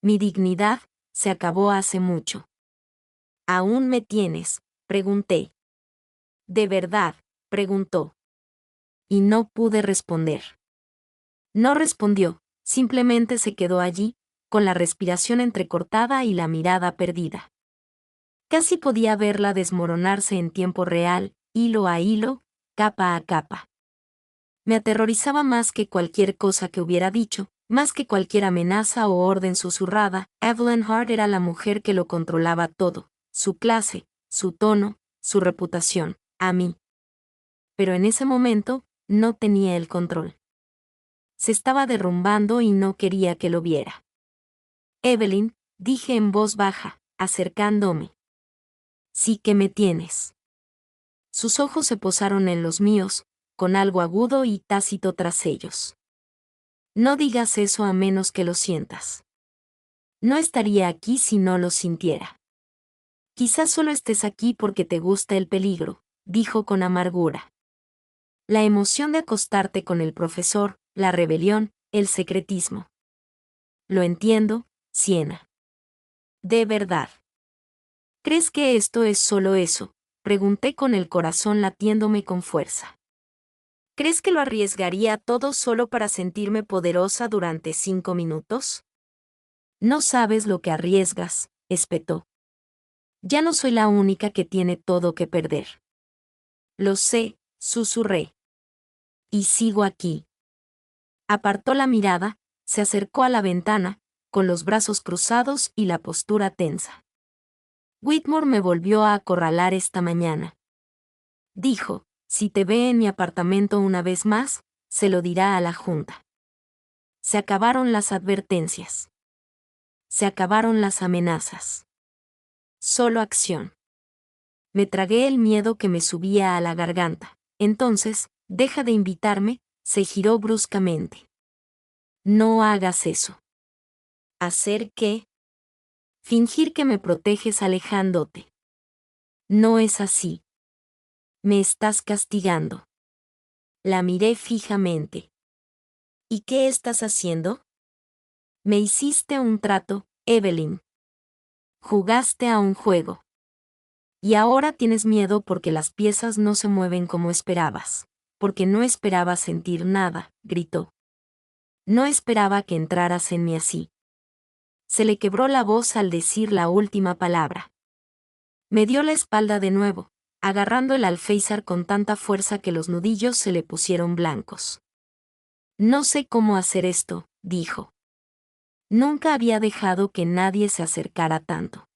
Mi dignidad se acabó hace mucho. ¿Aún me tienes? Pregunté. ¿De verdad? Preguntó. Y no pude responder. No respondió, simplemente se quedó allí, con la respiración entrecortada y la mirada perdida. Casi podía verla desmoronarse en tiempo real, hilo a hilo, capa a capa. Me aterrorizaba más que cualquier cosa que hubiera dicho, más que cualquier amenaza o orden susurrada. Evelyn Hart era la mujer que lo controlaba todo, su clase, su tono, su reputación, a mí. Pero en ese momento, no tenía el control. Se estaba derrumbando y no quería que lo viera. Evelyn, dije en voz baja, acercándome. Sí que me tienes. Sus ojos se posaron en los míos, con algo agudo y tácito tras ellos. No digas eso a menos que lo sientas. No estaría aquí si no lo sintiera. Quizás solo estés aquí porque te gusta el peligro, dijo con amargura. La emoción de acostarte con el profesor, la rebelión, el secretismo. Lo entiendo, Siena. De verdad. ¿Crees que esto es solo eso? Pregunté con el corazón latiéndome con fuerza. ¿Crees que lo arriesgaría todo solo para sentirme poderosa durante 5 minutos? No sabes lo que arriesgas, espetó. Ya no soy la única que tiene todo que perder. Lo sé, susurré. Y sigo aquí. Apartó la mirada, se acercó a la ventana, con los brazos cruzados y la postura tensa. Whitmore me volvió a acorralar esta mañana. Dijo, si te ve en mi apartamento una vez más, se lo dirá a la junta. Se acabaron las advertencias. Se acabaron las amenazas. Solo acción. Me tragué el miedo que me subía a la garganta. Entonces, deja de invitarme, se giró bruscamente. No hagas eso. ¿Hacer qué? Fingir que me proteges alejándote. No es así. Me estás castigando. La miré fijamente. ¿Y qué estás haciendo? Me hiciste un trato, Evelyn. Jugaste a un juego. Y ahora tienes miedo porque las piezas no se mueven como esperabas. Porque no esperaba sentir nada, gritó. No esperaba que entraras en mí así. Se le quebró la voz al decir la última palabra. Me dio la espalda de nuevo, agarrando el alféizar con tanta fuerza que los nudillos se le pusieron blancos. No sé cómo hacer esto, dijo. Nunca había dejado que nadie se acercara tanto.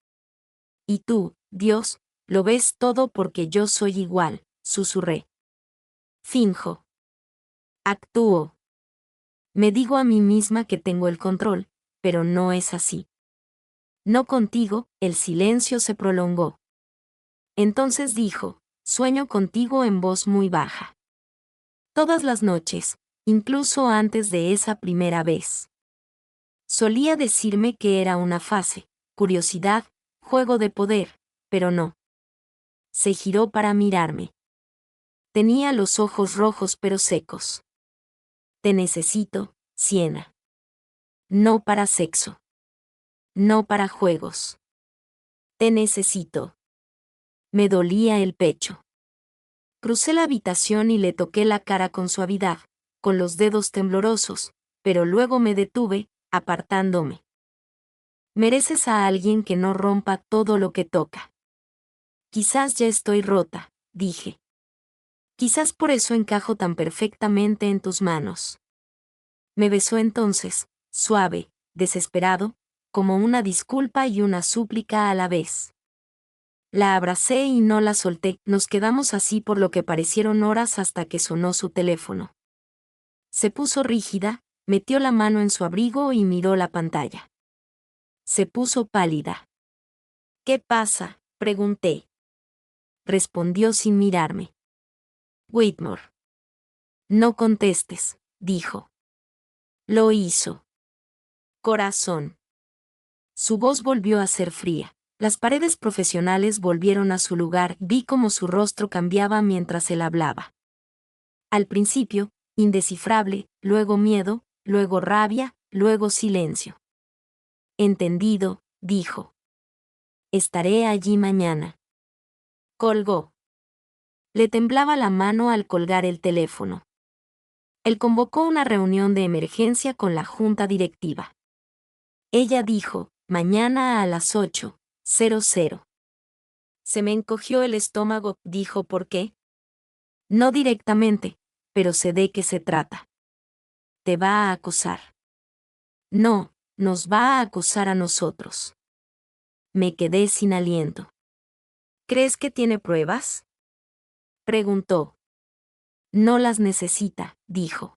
Y tú, Dios, lo ves todo porque yo soy igual, susurré. Finjo. Actúo. Me digo a mí misma que tengo el control, pero no es así. No contigo, el silencio se prolongó. Entonces dijo, sueño contigo en voz muy baja. Todas las noches, incluso antes de esa primera vez. Solía decirme que era una fase, curiosidad, juego de poder, pero no. Se giró para mirarme. Tenía los ojos rojos pero secos. Te necesito, Siena. No para sexo. No para juegos. Te necesito. Me dolía el pecho. Crucé la habitación y le toqué la cara con suavidad, con los dedos temblorosos, pero luego me detuve, apartándome. Mereces a alguien que no rompa todo lo que toca. Quizás ya estoy rota, dije. Quizás por eso encajo tan perfectamente en tus manos. Me besó entonces, suave, desesperado, como una disculpa y una súplica a la vez. La abracé y no la solté, nos quedamos así por lo que parecieron horas hasta que sonó su teléfono. Se puso rígida, metió la mano en su abrigo y miró la pantalla. Se puso pálida. ¿Qué pasa?, pregunté. Respondió sin mirarme. Whitmore. No contestes, dijo. Lo hizo. Corazón. Su voz volvió a ser fría. Las paredes profesionales volvieron a su lugar. Vi cómo su rostro cambiaba mientras él hablaba. Al principio, indescifrable, luego miedo, luego rabia, luego silencio. Entendido, dijo. Estaré allí mañana. Colgó. Le temblaba la mano al colgar el teléfono. Él convocó una reunión de emergencia con la junta directiva. Ella dijo, mañana a las 8:00. Se me encogió el estómago, dijo, ¿por qué? No directamente, pero sé de qué se trata. Te va a acosar. No, nos va a acosar a nosotros. Me quedé sin aliento. ¿Crees que tiene pruebas?, preguntó. No las necesita, dijo.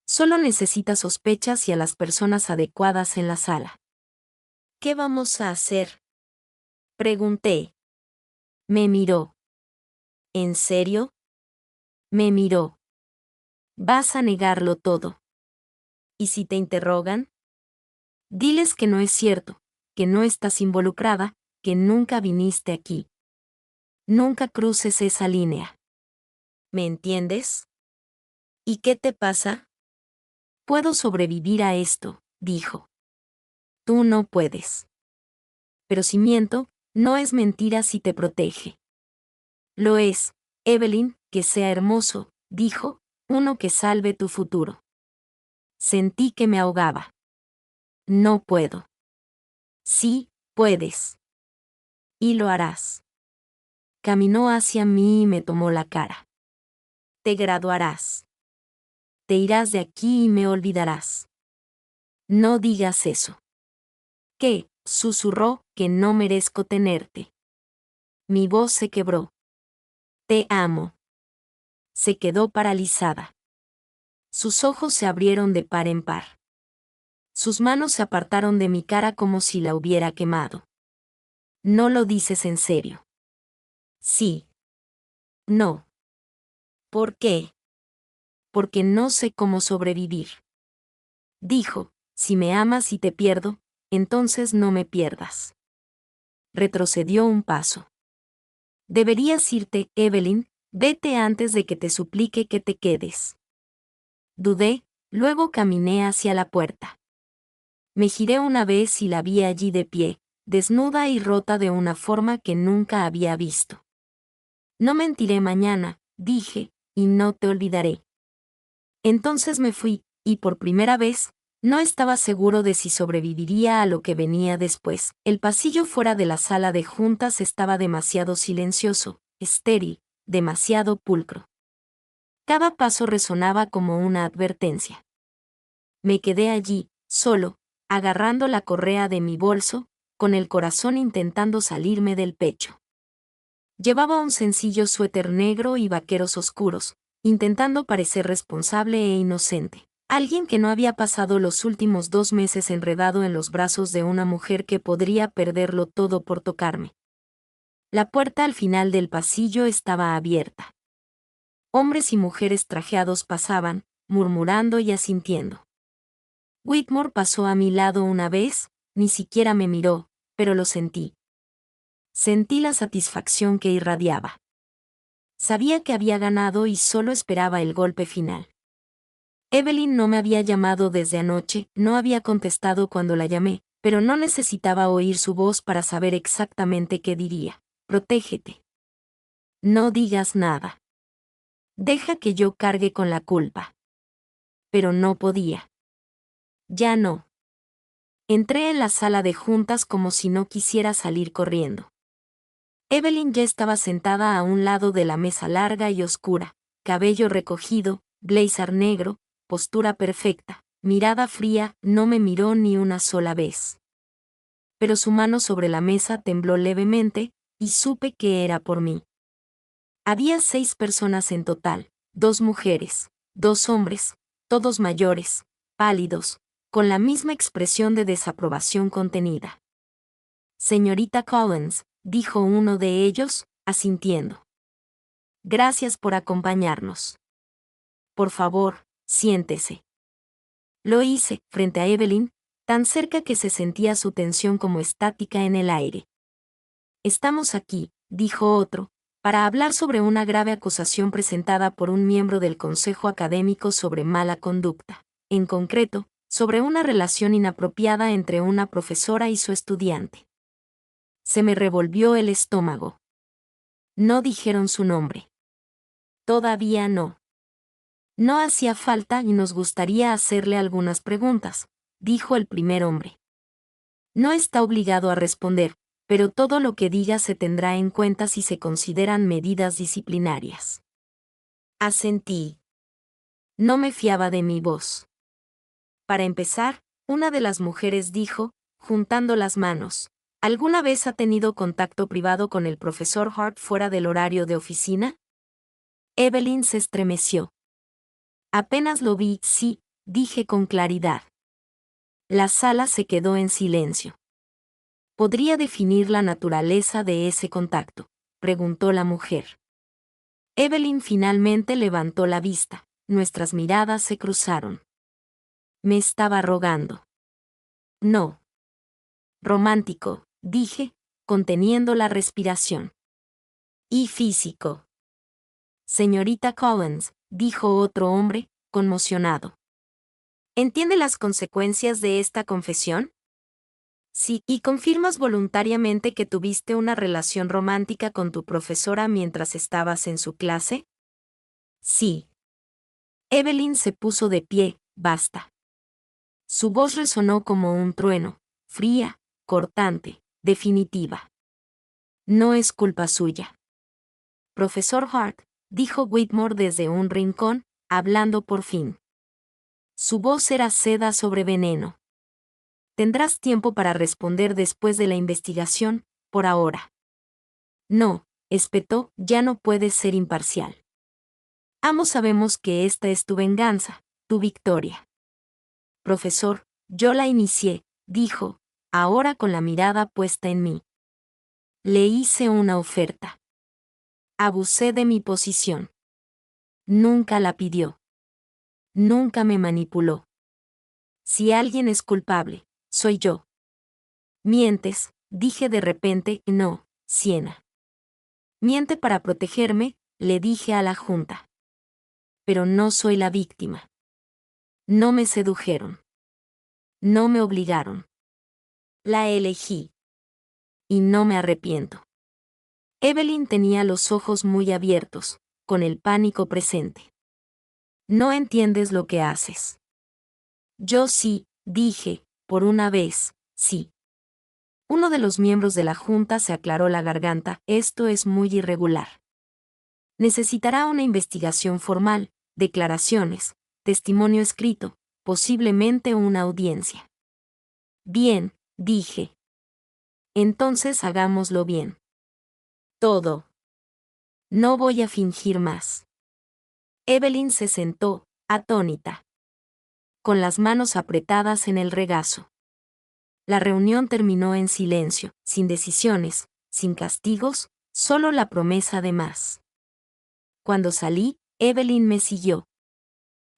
Solo necesita sospechas y a las personas adecuadas en la sala. ¿Qué vamos a hacer?, pregunté. Me miró. ¿En serio? Me miró. Vas a negarlo todo. ¿Y si te interrogan? Diles que no es cierto, que no estás involucrada, que nunca viniste aquí. Nunca cruces esa línea. ¿Me entiendes? ¿Y qué te pasa? Puedo sobrevivir a esto, dijo. Tú no puedes. Pero si miento, no es mentira si te protege. Lo es, Evelyn, que sea hermoso, dijo, uno que salve tu futuro. Sentí que me ahogaba. No puedo. Sí, puedes. Y lo harás. Caminó hacia mí y me tomó la cara. Te graduarás. Te irás de aquí y me olvidarás. No digas eso. ¿Qué?, susurró, que no merezco tenerte. Mi voz se quebró. Te amo. Se quedó paralizada. Sus ojos se abrieron de par en par. Sus manos se apartaron de mi cara como si la hubiera quemado. ¿No lo dices en serio? Sí. No. ¿Por qué? Porque no sé cómo sobrevivir. Dijo, si me amas y te pierdo, entonces no me pierdas. Retrocedió un paso. Deberías irte, Evelyn, vete antes de que te suplique que te quedes. Dudé, luego caminé hacia la puerta. Me giré una vez y la vi allí de pie, desnuda y rota de una forma que nunca había visto. No mentiré mañana, dije, y no te olvidaré. Entonces me fui, y por primera vez, no estaba seguro de si sobreviviría a lo que venía después. El pasillo fuera de la sala de juntas estaba demasiado silencioso, estéril, demasiado pulcro. Cada paso resonaba como una advertencia. Me quedé allí, solo, agarrando la correa de mi bolso, con el corazón intentando salirme del pecho. Llevaba un sencillo suéter negro y vaqueros oscuros, intentando parecer responsable e inocente. Alguien que no había pasado los últimos 2 meses enredado en los brazos de una mujer que podría perderlo todo por tocarme. La puerta al final del pasillo estaba abierta. Hombres y mujeres trajeados pasaban, murmurando y asintiendo. Whitmore pasó a mi lado una vez, ni siquiera me miró, pero lo sentí. Sentí la satisfacción que irradiaba. Sabía que había ganado y solo esperaba el golpe final. Evelyn no me había llamado desde anoche, no había contestado cuando la llamé, pero no necesitaba oír su voz para saber exactamente qué diría. Protégete. No digas nada. Deja que yo cargue con la culpa. Pero no podía. Ya no. Entré en la sala de juntas como si no quisiera salir corriendo. Evelyn ya estaba sentada a un lado de la mesa larga y oscura, cabello recogido, blazer negro, postura perfecta, mirada fría, no me miró ni una sola vez. Pero su mano sobre la mesa tembló levemente, y supe que era por mí. Había 6 personas en total, 2 mujeres, 2 hombres, todos mayores, pálidos, con la misma expresión de desaprobación contenida. Señorita Collins, dijo uno de ellos, asintiendo. Gracias por acompañarnos. Por favor, siéntese. Lo hice, frente a Evelyn, tan cerca que se sentía su tensión como estática en el aire. Estamos aquí, dijo otro, para hablar sobre una grave acusación presentada por un miembro del Consejo Académico sobre mala conducta, en concreto, sobre una relación inapropiada entre una profesora y su estudiante. Se me revolvió el estómago. No dijeron su nombre. Todavía no. No hacía falta y nos gustaría hacerle algunas preguntas, dijo el primer hombre. No está obligado a responder, pero todo lo que diga se tendrá en cuenta si se consideran medidas disciplinarias. Asentí. No me fiaba de mi voz. Para empezar, una de las mujeres dijo, juntando las manos, ¿alguna vez ha tenido contacto privado con el profesor Hart fuera del horario de oficina? Evelyn se estremeció. Apenas lo vi, sí, dije con claridad. La sala se quedó en silencio. ¿Podría definir la naturaleza de ese contacto?, preguntó la mujer. Evelyn finalmente levantó la vista. Nuestras miradas se cruzaron. Me estaba rogando. No. Romántico, dije, conteniendo la respiración. Y físico. Señorita Collins, dijo otro hombre, conmocionado. ¿Entiende las consecuencias de esta confesión? Sí, ¿y confirmas voluntariamente que tuviste una relación romántica con tu profesora mientras estabas en su clase? Sí. Evelyn se puso de pie, basta. Su voz resonó como un trueno, fría, cortante, definitiva. No es culpa suya. Profesor Hart, dijo Whitmore desde un rincón, hablando por fin. Su voz era seda sobre veneno. Tendrás tiempo para responder después de la investigación, por ahora. No, espetó, ya no puedes ser imparcial. Ambos sabemos que esta es tu venganza, tu victoria. Profesor, yo la inicié, dijo, ahora con la mirada puesta en mí. Le hice una oferta. Abusé de mi posición. Nunca la pidió. Nunca me manipuló. Si alguien es culpable, soy yo. Mientes, dije de repente, no, Siena. Miente para protegerme, le dije a la junta. Pero no soy la víctima. No me sedujeron. No me obligaron. La elegí. Y no me arrepiento. Evelyn tenía los ojos muy abiertos, con el pánico presente. No entiendes lo que haces. Yo sí, dije, por una vez, sí. Uno de los miembros de la junta se aclaró la garganta, esto es muy irregular. Necesitará una investigación formal, declaraciones, testimonio escrito, posiblemente una audiencia. Bien, dije. Entonces hagámoslo bien. Todo. No voy a fingir más. Evelyn se sentó, atónita, con las manos apretadas en el regazo. La reunión terminó en silencio, sin decisiones, sin castigos, solo la promesa de más. Cuando salí, Evelyn me siguió.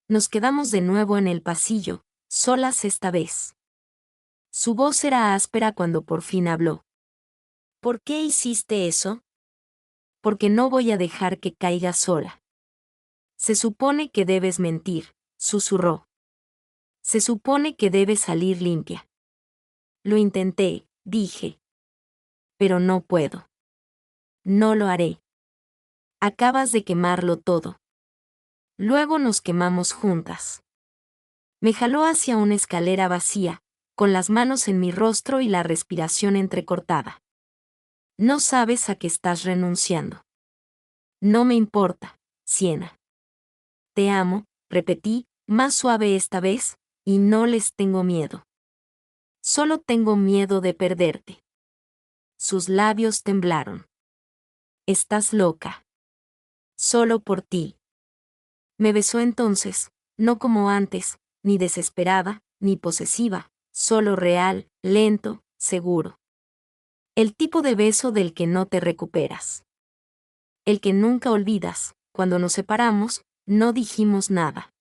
Nos quedamos de nuevo en el pasillo, solas esta vez. Su voz era áspera cuando por fin habló. ¿Por qué hiciste eso? Porque no voy a dejar que caiga sola. Se supone que debes mentir, susurró. Se supone que debes salir limpia. Lo intenté, dije. Pero no puedo. No lo haré. Acabas de quemarlo todo. Luego nos quemamos juntas. Me jaló hacia una escalera vacía, con las manos en mi rostro y la respiración entrecortada. No sabes a qué estás renunciando. No me importa, Siena. Te amo, repetí, más suave esta vez, y no les tengo miedo. Solo tengo miedo de perderte. Sus labios temblaron. Estás loca. Solo por ti. Me besó entonces, no como antes, ni desesperada, ni posesiva, solo real, lento, seguro. El tipo de beso del que no te recuperas. El que nunca olvidas. Cuando nos separamos, no dijimos nada.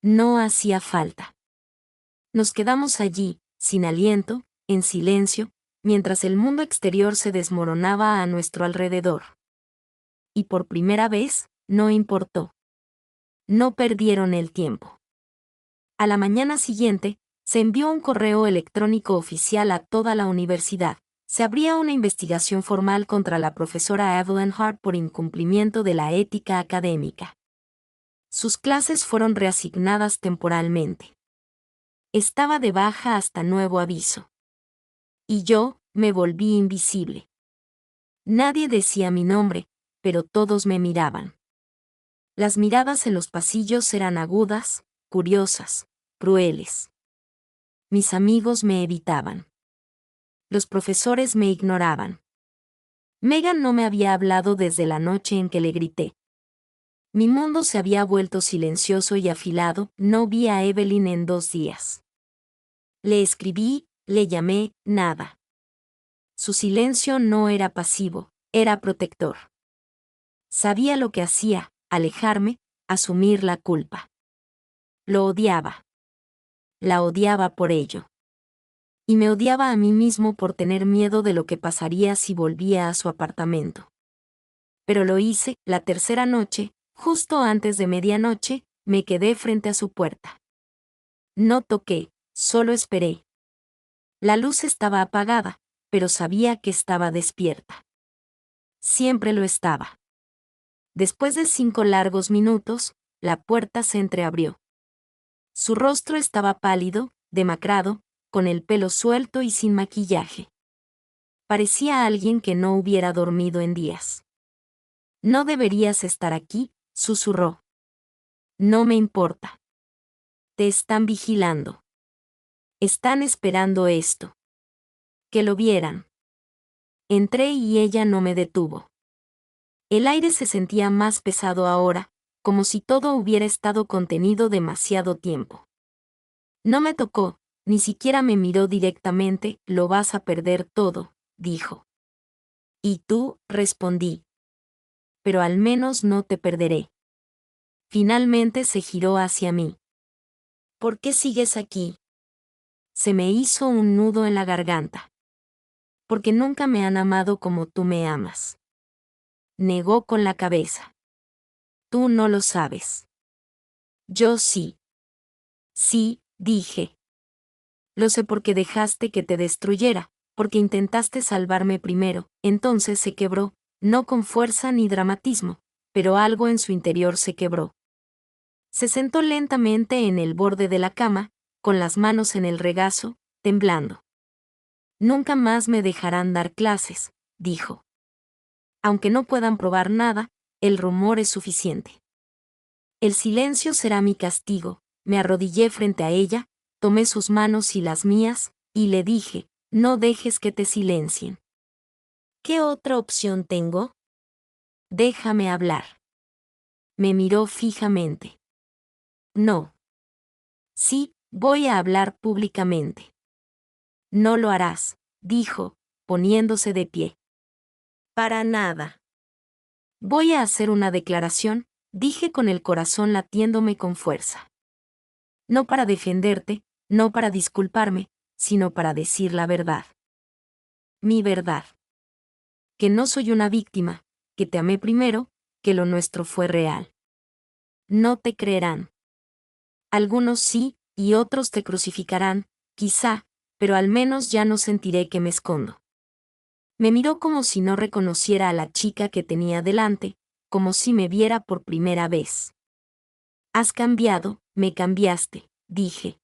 No hacía falta. Nos quedamos allí, sin aliento, en silencio, mientras el mundo exterior se desmoronaba a nuestro alrededor. Y por primera vez, no importó. No perdieron el tiempo. A la mañana siguiente, se envió un correo electrónico oficial a toda la universidad. Se abría una investigación formal contra la profesora Evelyn Hart por incumplimiento de la ética académica. Sus clases fueron reasignadas temporalmente. Estaba de baja hasta nuevo aviso. Y yo, me volví invisible. Nadie decía mi nombre, pero todos me miraban. Las miradas en los pasillos eran agudas, curiosas, crueles. Mis amigos me evitaban. Los profesores me ignoraban. Megan no me había hablado desde la noche en que le grité. Mi mundo se había vuelto silencioso y afilado, no vi a Evelyn en 2 días. Le escribí, le llamé, nada. Su silencio no era pasivo, era protector. Sabía lo que hacía, alejarme, asumir la culpa. Lo odiaba. La odiaba por ello. Y me odiaba a mí mismo por tener miedo de lo que pasaría si volvía a su apartamento. Pero lo hice. La tercera noche, justo antes de medianoche, me quedé frente a su puerta. No toqué, solo esperé. La luz estaba apagada, pero sabía que estaba despierta. Siempre lo estaba. Después de 5 largos minutos, la puerta se entreabrió. Su rostro estaba pálido, demacrado, con el pelo suelto y sin maquillaje. Parecía alguien que no hubiera dormido en días. No deberías estar aquí, susurró. No me importa. Te están vigilando. Están esperando esto. Que lo vieran. Entré y ella no me detuvo. El aire se sentía más pesado ahora, como si todo hubiera estado contenido demasiado tiempo. No me tocó, ni siquiera me miró directamente. Lo vas a perder todo, dijo. ¿Y tú? Respondí. Pero al menos no te perderé. Finalmente se giró hacia mí. ¿Por qué sigues aquí? Se me hizo un nudo en la garganta. Porque nunca me han amado como tú me amas. Negó con la cabeza. Tú no lo sabes. Yo sí. Sí, dije. Lo sé porque dejaste que te destruyera, porque intentaste salvarme primero. Entonces se quebró, no con fuerza ni dramatismo, pero algo en su interior se quebró. Se sentó lentamente en el borde de la cama, con las manos en el regazo, temblando. Nunca más me dejarán dar clases, dijo. Aunque no puedan probar nada, el rumor es suficiente. El silencio será mi castigo. Me arrodillé frente a ella, tomé sus manos y las mías, y le dije, no dejes que te silencien. ¿Qué otra opción tengo? Déjame hablar. Me miró fijamente. No. Sí, voy a hablar públicamente. No lo harás, dijo, poniéndose de pie. Para nada. Voy a hacer una declaración, dije con el corazón latiéndome con fuerza. No para defenderte, no para disculparme, sino para decir la verdad. Mi verdad. Que no soy una víctima, que te amé primero, que lo nuestro fue real. No te creerán. Algunos sí, y otros te crucificarán, quizá, pero al menos ya no sentiré que me escondo. Me miró como si no reconociera a la chica que tenía delante, como si me viera por primera vez. Has cambiado, me cambiaste, dije.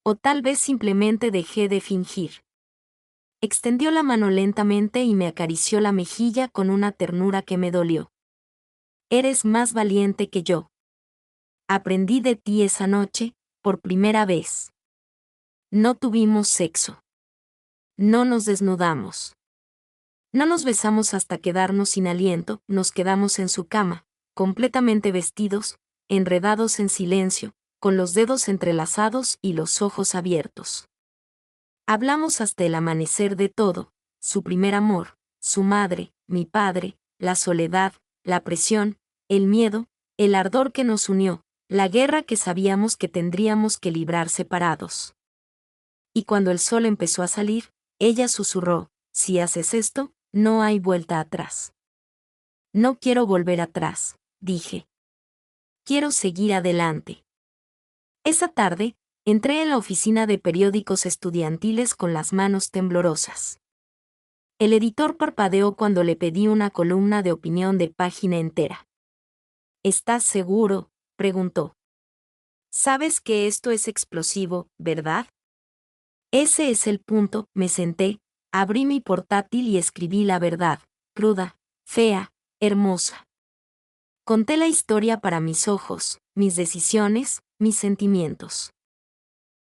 O tal vez simplemente dejé de fingir. Extendió la mano lentamente y me acarició la mejilla con una ternura que me dolió. Eres más valiente que yo. Aprendí de ti esa noche, por primera vez. No tuvimos sexo. No nos desnudamos. No nos besamos hasta quedarnos sin aliento, nos quedamos en su cama, completamente vestidos, enredados en silencio, con los dedos entrelazados y los ojos abiertos. Hablamos hasta el amanecer de todo, su primer amor, su madre, mi padre, la soledad, la presión, el miedo, el ardor que nos unió, la guerra que sabíamos que tendríamos que librar separados. Y cuando el sol empezó a salir, ella susurró, si haces esto, no hay vuelta atrás. No quiero volver atrás, dije. Quiero seguir adelante. Esa tarde, entré en la oficina de periódicos estudiantiles con las manos temblorosas. El editor parpadeó cuando le pedí una columna de opinión de página entera. ¿Estás seguro?, preguntó. Sabes que esto es explosivo, ¿verdad? Ese es el punto. Me senté, abrí mi portátil y escribí la verdad, cruda, fea, hermosa. Conté la historia para mis ojos, mis decisiones, mis sentimientos.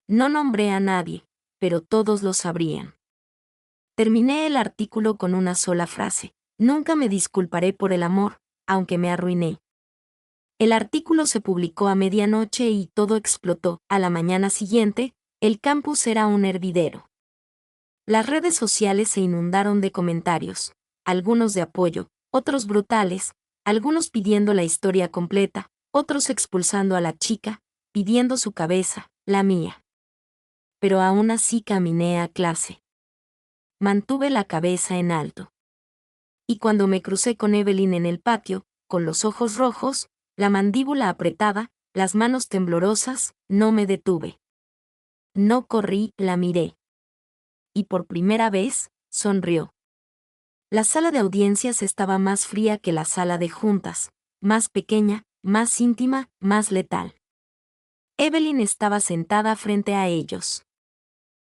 No nombré a nadie, pero todos lo sabrían. Terminé el artículo con una sola frase: nunca me disculparé por el amor, aunque me arruiné. El artículo se publicó a medianoche y todo explotó. A la mañana siguiente, el campus era un hervidero. Las redes sociales se inundaron de comentarios, algunos de apoyo, otros brutales, algunos pidiendo la historia completa, otros expulsando a la chica, pidiendo su cabeza, la mía. Pero aún así caminé a clase. Mantuve la cabeza en alto. Y cuando me crucé con Evelyn en el patio, con los ojos rojos, la mandíbula apretada, las manos temblorosas, no me detuve. No corrí, la miré. Y por primera vez, sonrió. La sala de audiencias estaba más fría que la sala de juntas, más pequeña, más íntima, más letal. Evelyn estaba sentada frente a ellos.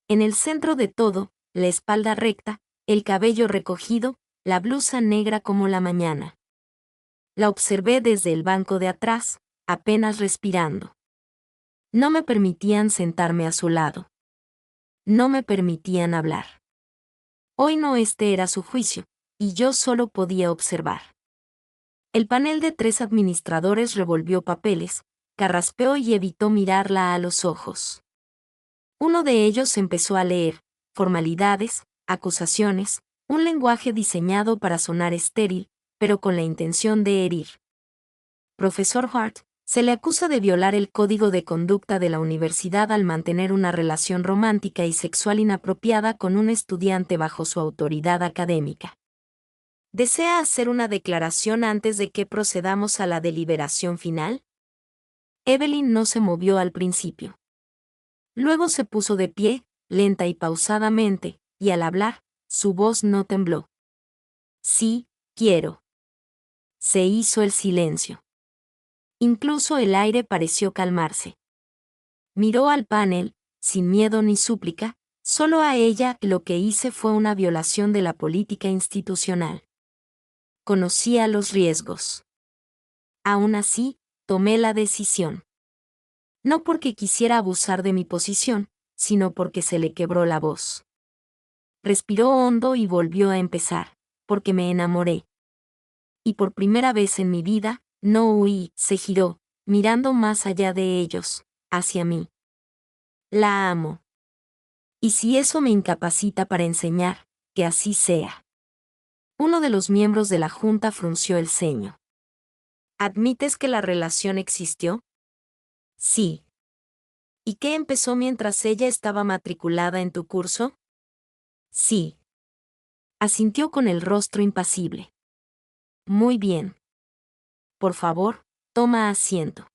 En el centro de todo, la espalda recta, el cabello recogido, la blusa negra como la mañana. La observé desde el banco de atrás, apenas respirando. No me permitían sentarme a su lado. No me permitían hablar. Hoy no era su juicio, y yo solo podía observar. El panel de 3 administradores revolvió papeles, carraspeó y evitó mirarla a los ojos. Uno de ellos empezó a leer formalidades, acusaciones, un lenguaje diseñado para sonar estéril, pero con la intención de herir. Profesor Hart, se le acusa de violar el código de conducta de la universidad al mantener una relación romántica y sexual inapropiada con un estudiante bajo su autoridad académica. ¿Desea hacer una declaración antes de que procedamos a la deliberación final? Evelyn no se movió al principio. Luego se puso de pie, lenta y pausadamente, y al hablar, su voz no tembló. Sí, quiero. Se hizo el silencio. Incluso el aire pareció calmarse. Miró al panel, sin miedo ni súplica, solo a ella. Lo que hice fue una violación de la política institucional. Conocía los riesgos. Aún así, tomé la decisión. No porque quisiera abusar de mi posición, sino porque se le quebró la voz. Respiró hondo y volvió a empezar, porque me enamoré. Y por primera vez en mi vida, no huí. Se giró, mirando más allá de ellos, hacia mí. La amo. Y si eso me incapacita para enseñar, que así sea. Uno de los miembros de la junta frunció el ceño. ¿Admites que la relación existió? Sí. ¿Y qué empezó mientras ella estaba matriculada en tu curso? Sí. Asintió con el rostro impasible. Muy bien. Por favor, toma asiento.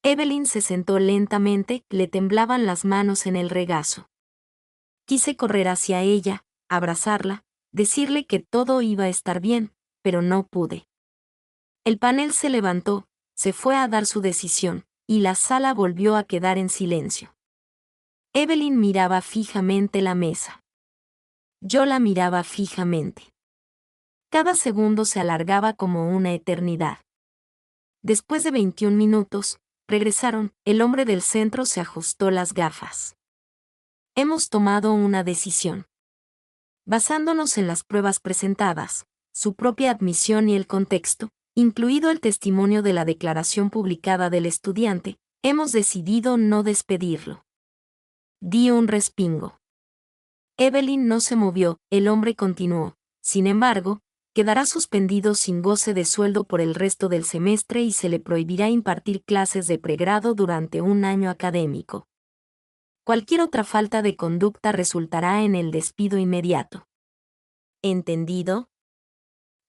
Evelyn se sentó lentamente, le temblaban las manos en el regazo. Quise correr hacia ella, abrazarla, decirle que todo iba a estar bien, pero no pude. El panel se levantó, se fue a dar su decisión, y la sala volvió a quedar en silencio. Evelyn miraba fijamente la mesa. Yo la miraba fijamente. Cada segundo se alargaba como una eternidad. Después de 21 minutos, regresaron. El hombre del centro se ajustó las gafas. Hemos tomado una decisión. Basándonos en las pruebas presentadas, su propia admisión y el contexto, incluido el testimonio de la declaración publicada del estudiante, hemos decidido no despedirlo. Di un respingo. Evelyn no se movió, el hombre continuó. Sin embargo, quedará suspendido sin goce de sueldo por el resto del semestre y se le prohibirá impartir clases de pregrado durante un año académico. Cualquier otra falta de conducta resultará en el despido inmediato. ¿Entendido?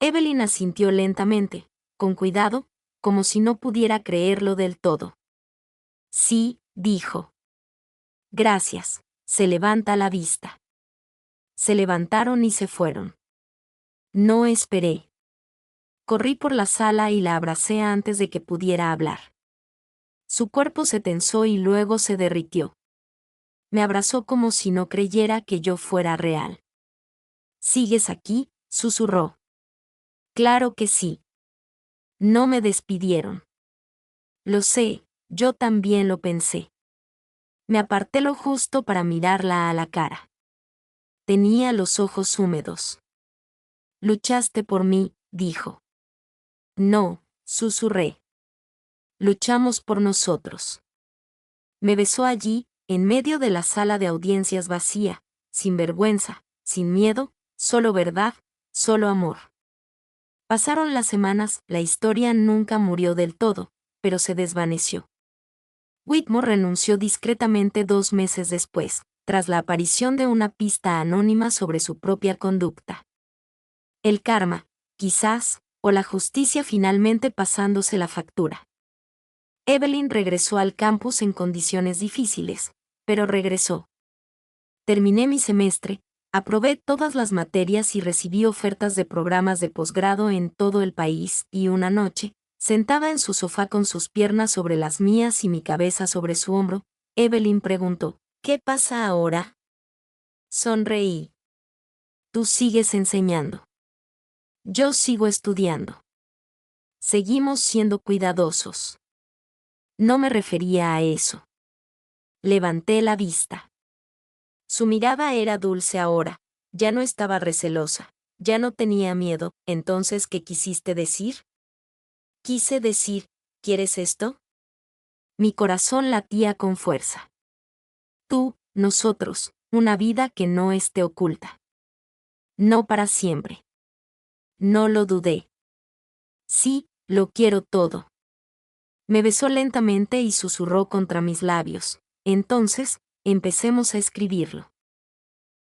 Evelyn asintió lentamente, con cuidado, como si no pudiera creerlo del todo. Sí, dijo. Gracias. Se levanta la vista. Se levantaron y se fueron. No esperé. Corrí por la sala y la abracé antes de que pudiera hablar. Su cuerpo se tensó y luego se derritió. Me abrazó como si no creyera que yo fuera real. ¿Sigues aquí?, susurró. Claro que sí. No me despidieron. Lo sé, yo también lo pensé. Me aparté lo justo para mirarla a la cara. Tenía los ojos húmedos. Luchaste por mí, dijo. No, susurré. Luchamos por nosotros. Me besó allí, en medio de la sala de audiencias vacía, sin vergüenza, sin miedo, solo verdad, solo amor. Pasaron las semanas, la historia nunca murió del todo, pero se desvaneció. Whitmore renunció discretamente 2 meses después, tras la aparición de una pista anónima sobre su propia conducta. El karma, quizás, o la justicia finalmente pasándose la factura. Evelyn regresó al campus en condiciones difíciles, pero regresó. Terminé mi semestre, aprobé todas las materias y recibí ofertas de programas de posgrado en todo el país, y una noche, sentada en su sofá con sus piernas sobre las mías y mi cabeza sobre su hombro, Evelyn preguntó, ¿qué pasa ahora? Sonreí. Tú sigues enseñando. Yo sigo estudiando. Seguimos siendo cuidadosos. No me refería a eso. Levanté la vista. Su mirada era dulce ahora, ya no estaba recelosa, ya no tenía miedo. Entonces, ¿qué quisiste decir? Quise decir, ¿quieres esto? Mi corazón latía con fuerza. Tú, nosotros, una vida que no esté oculta. No para siempre. No lo dudé. Sí, lo quiero todo. Me besó lentamente y susurró contra mis labios. Entonces, empecemos a escribirlo.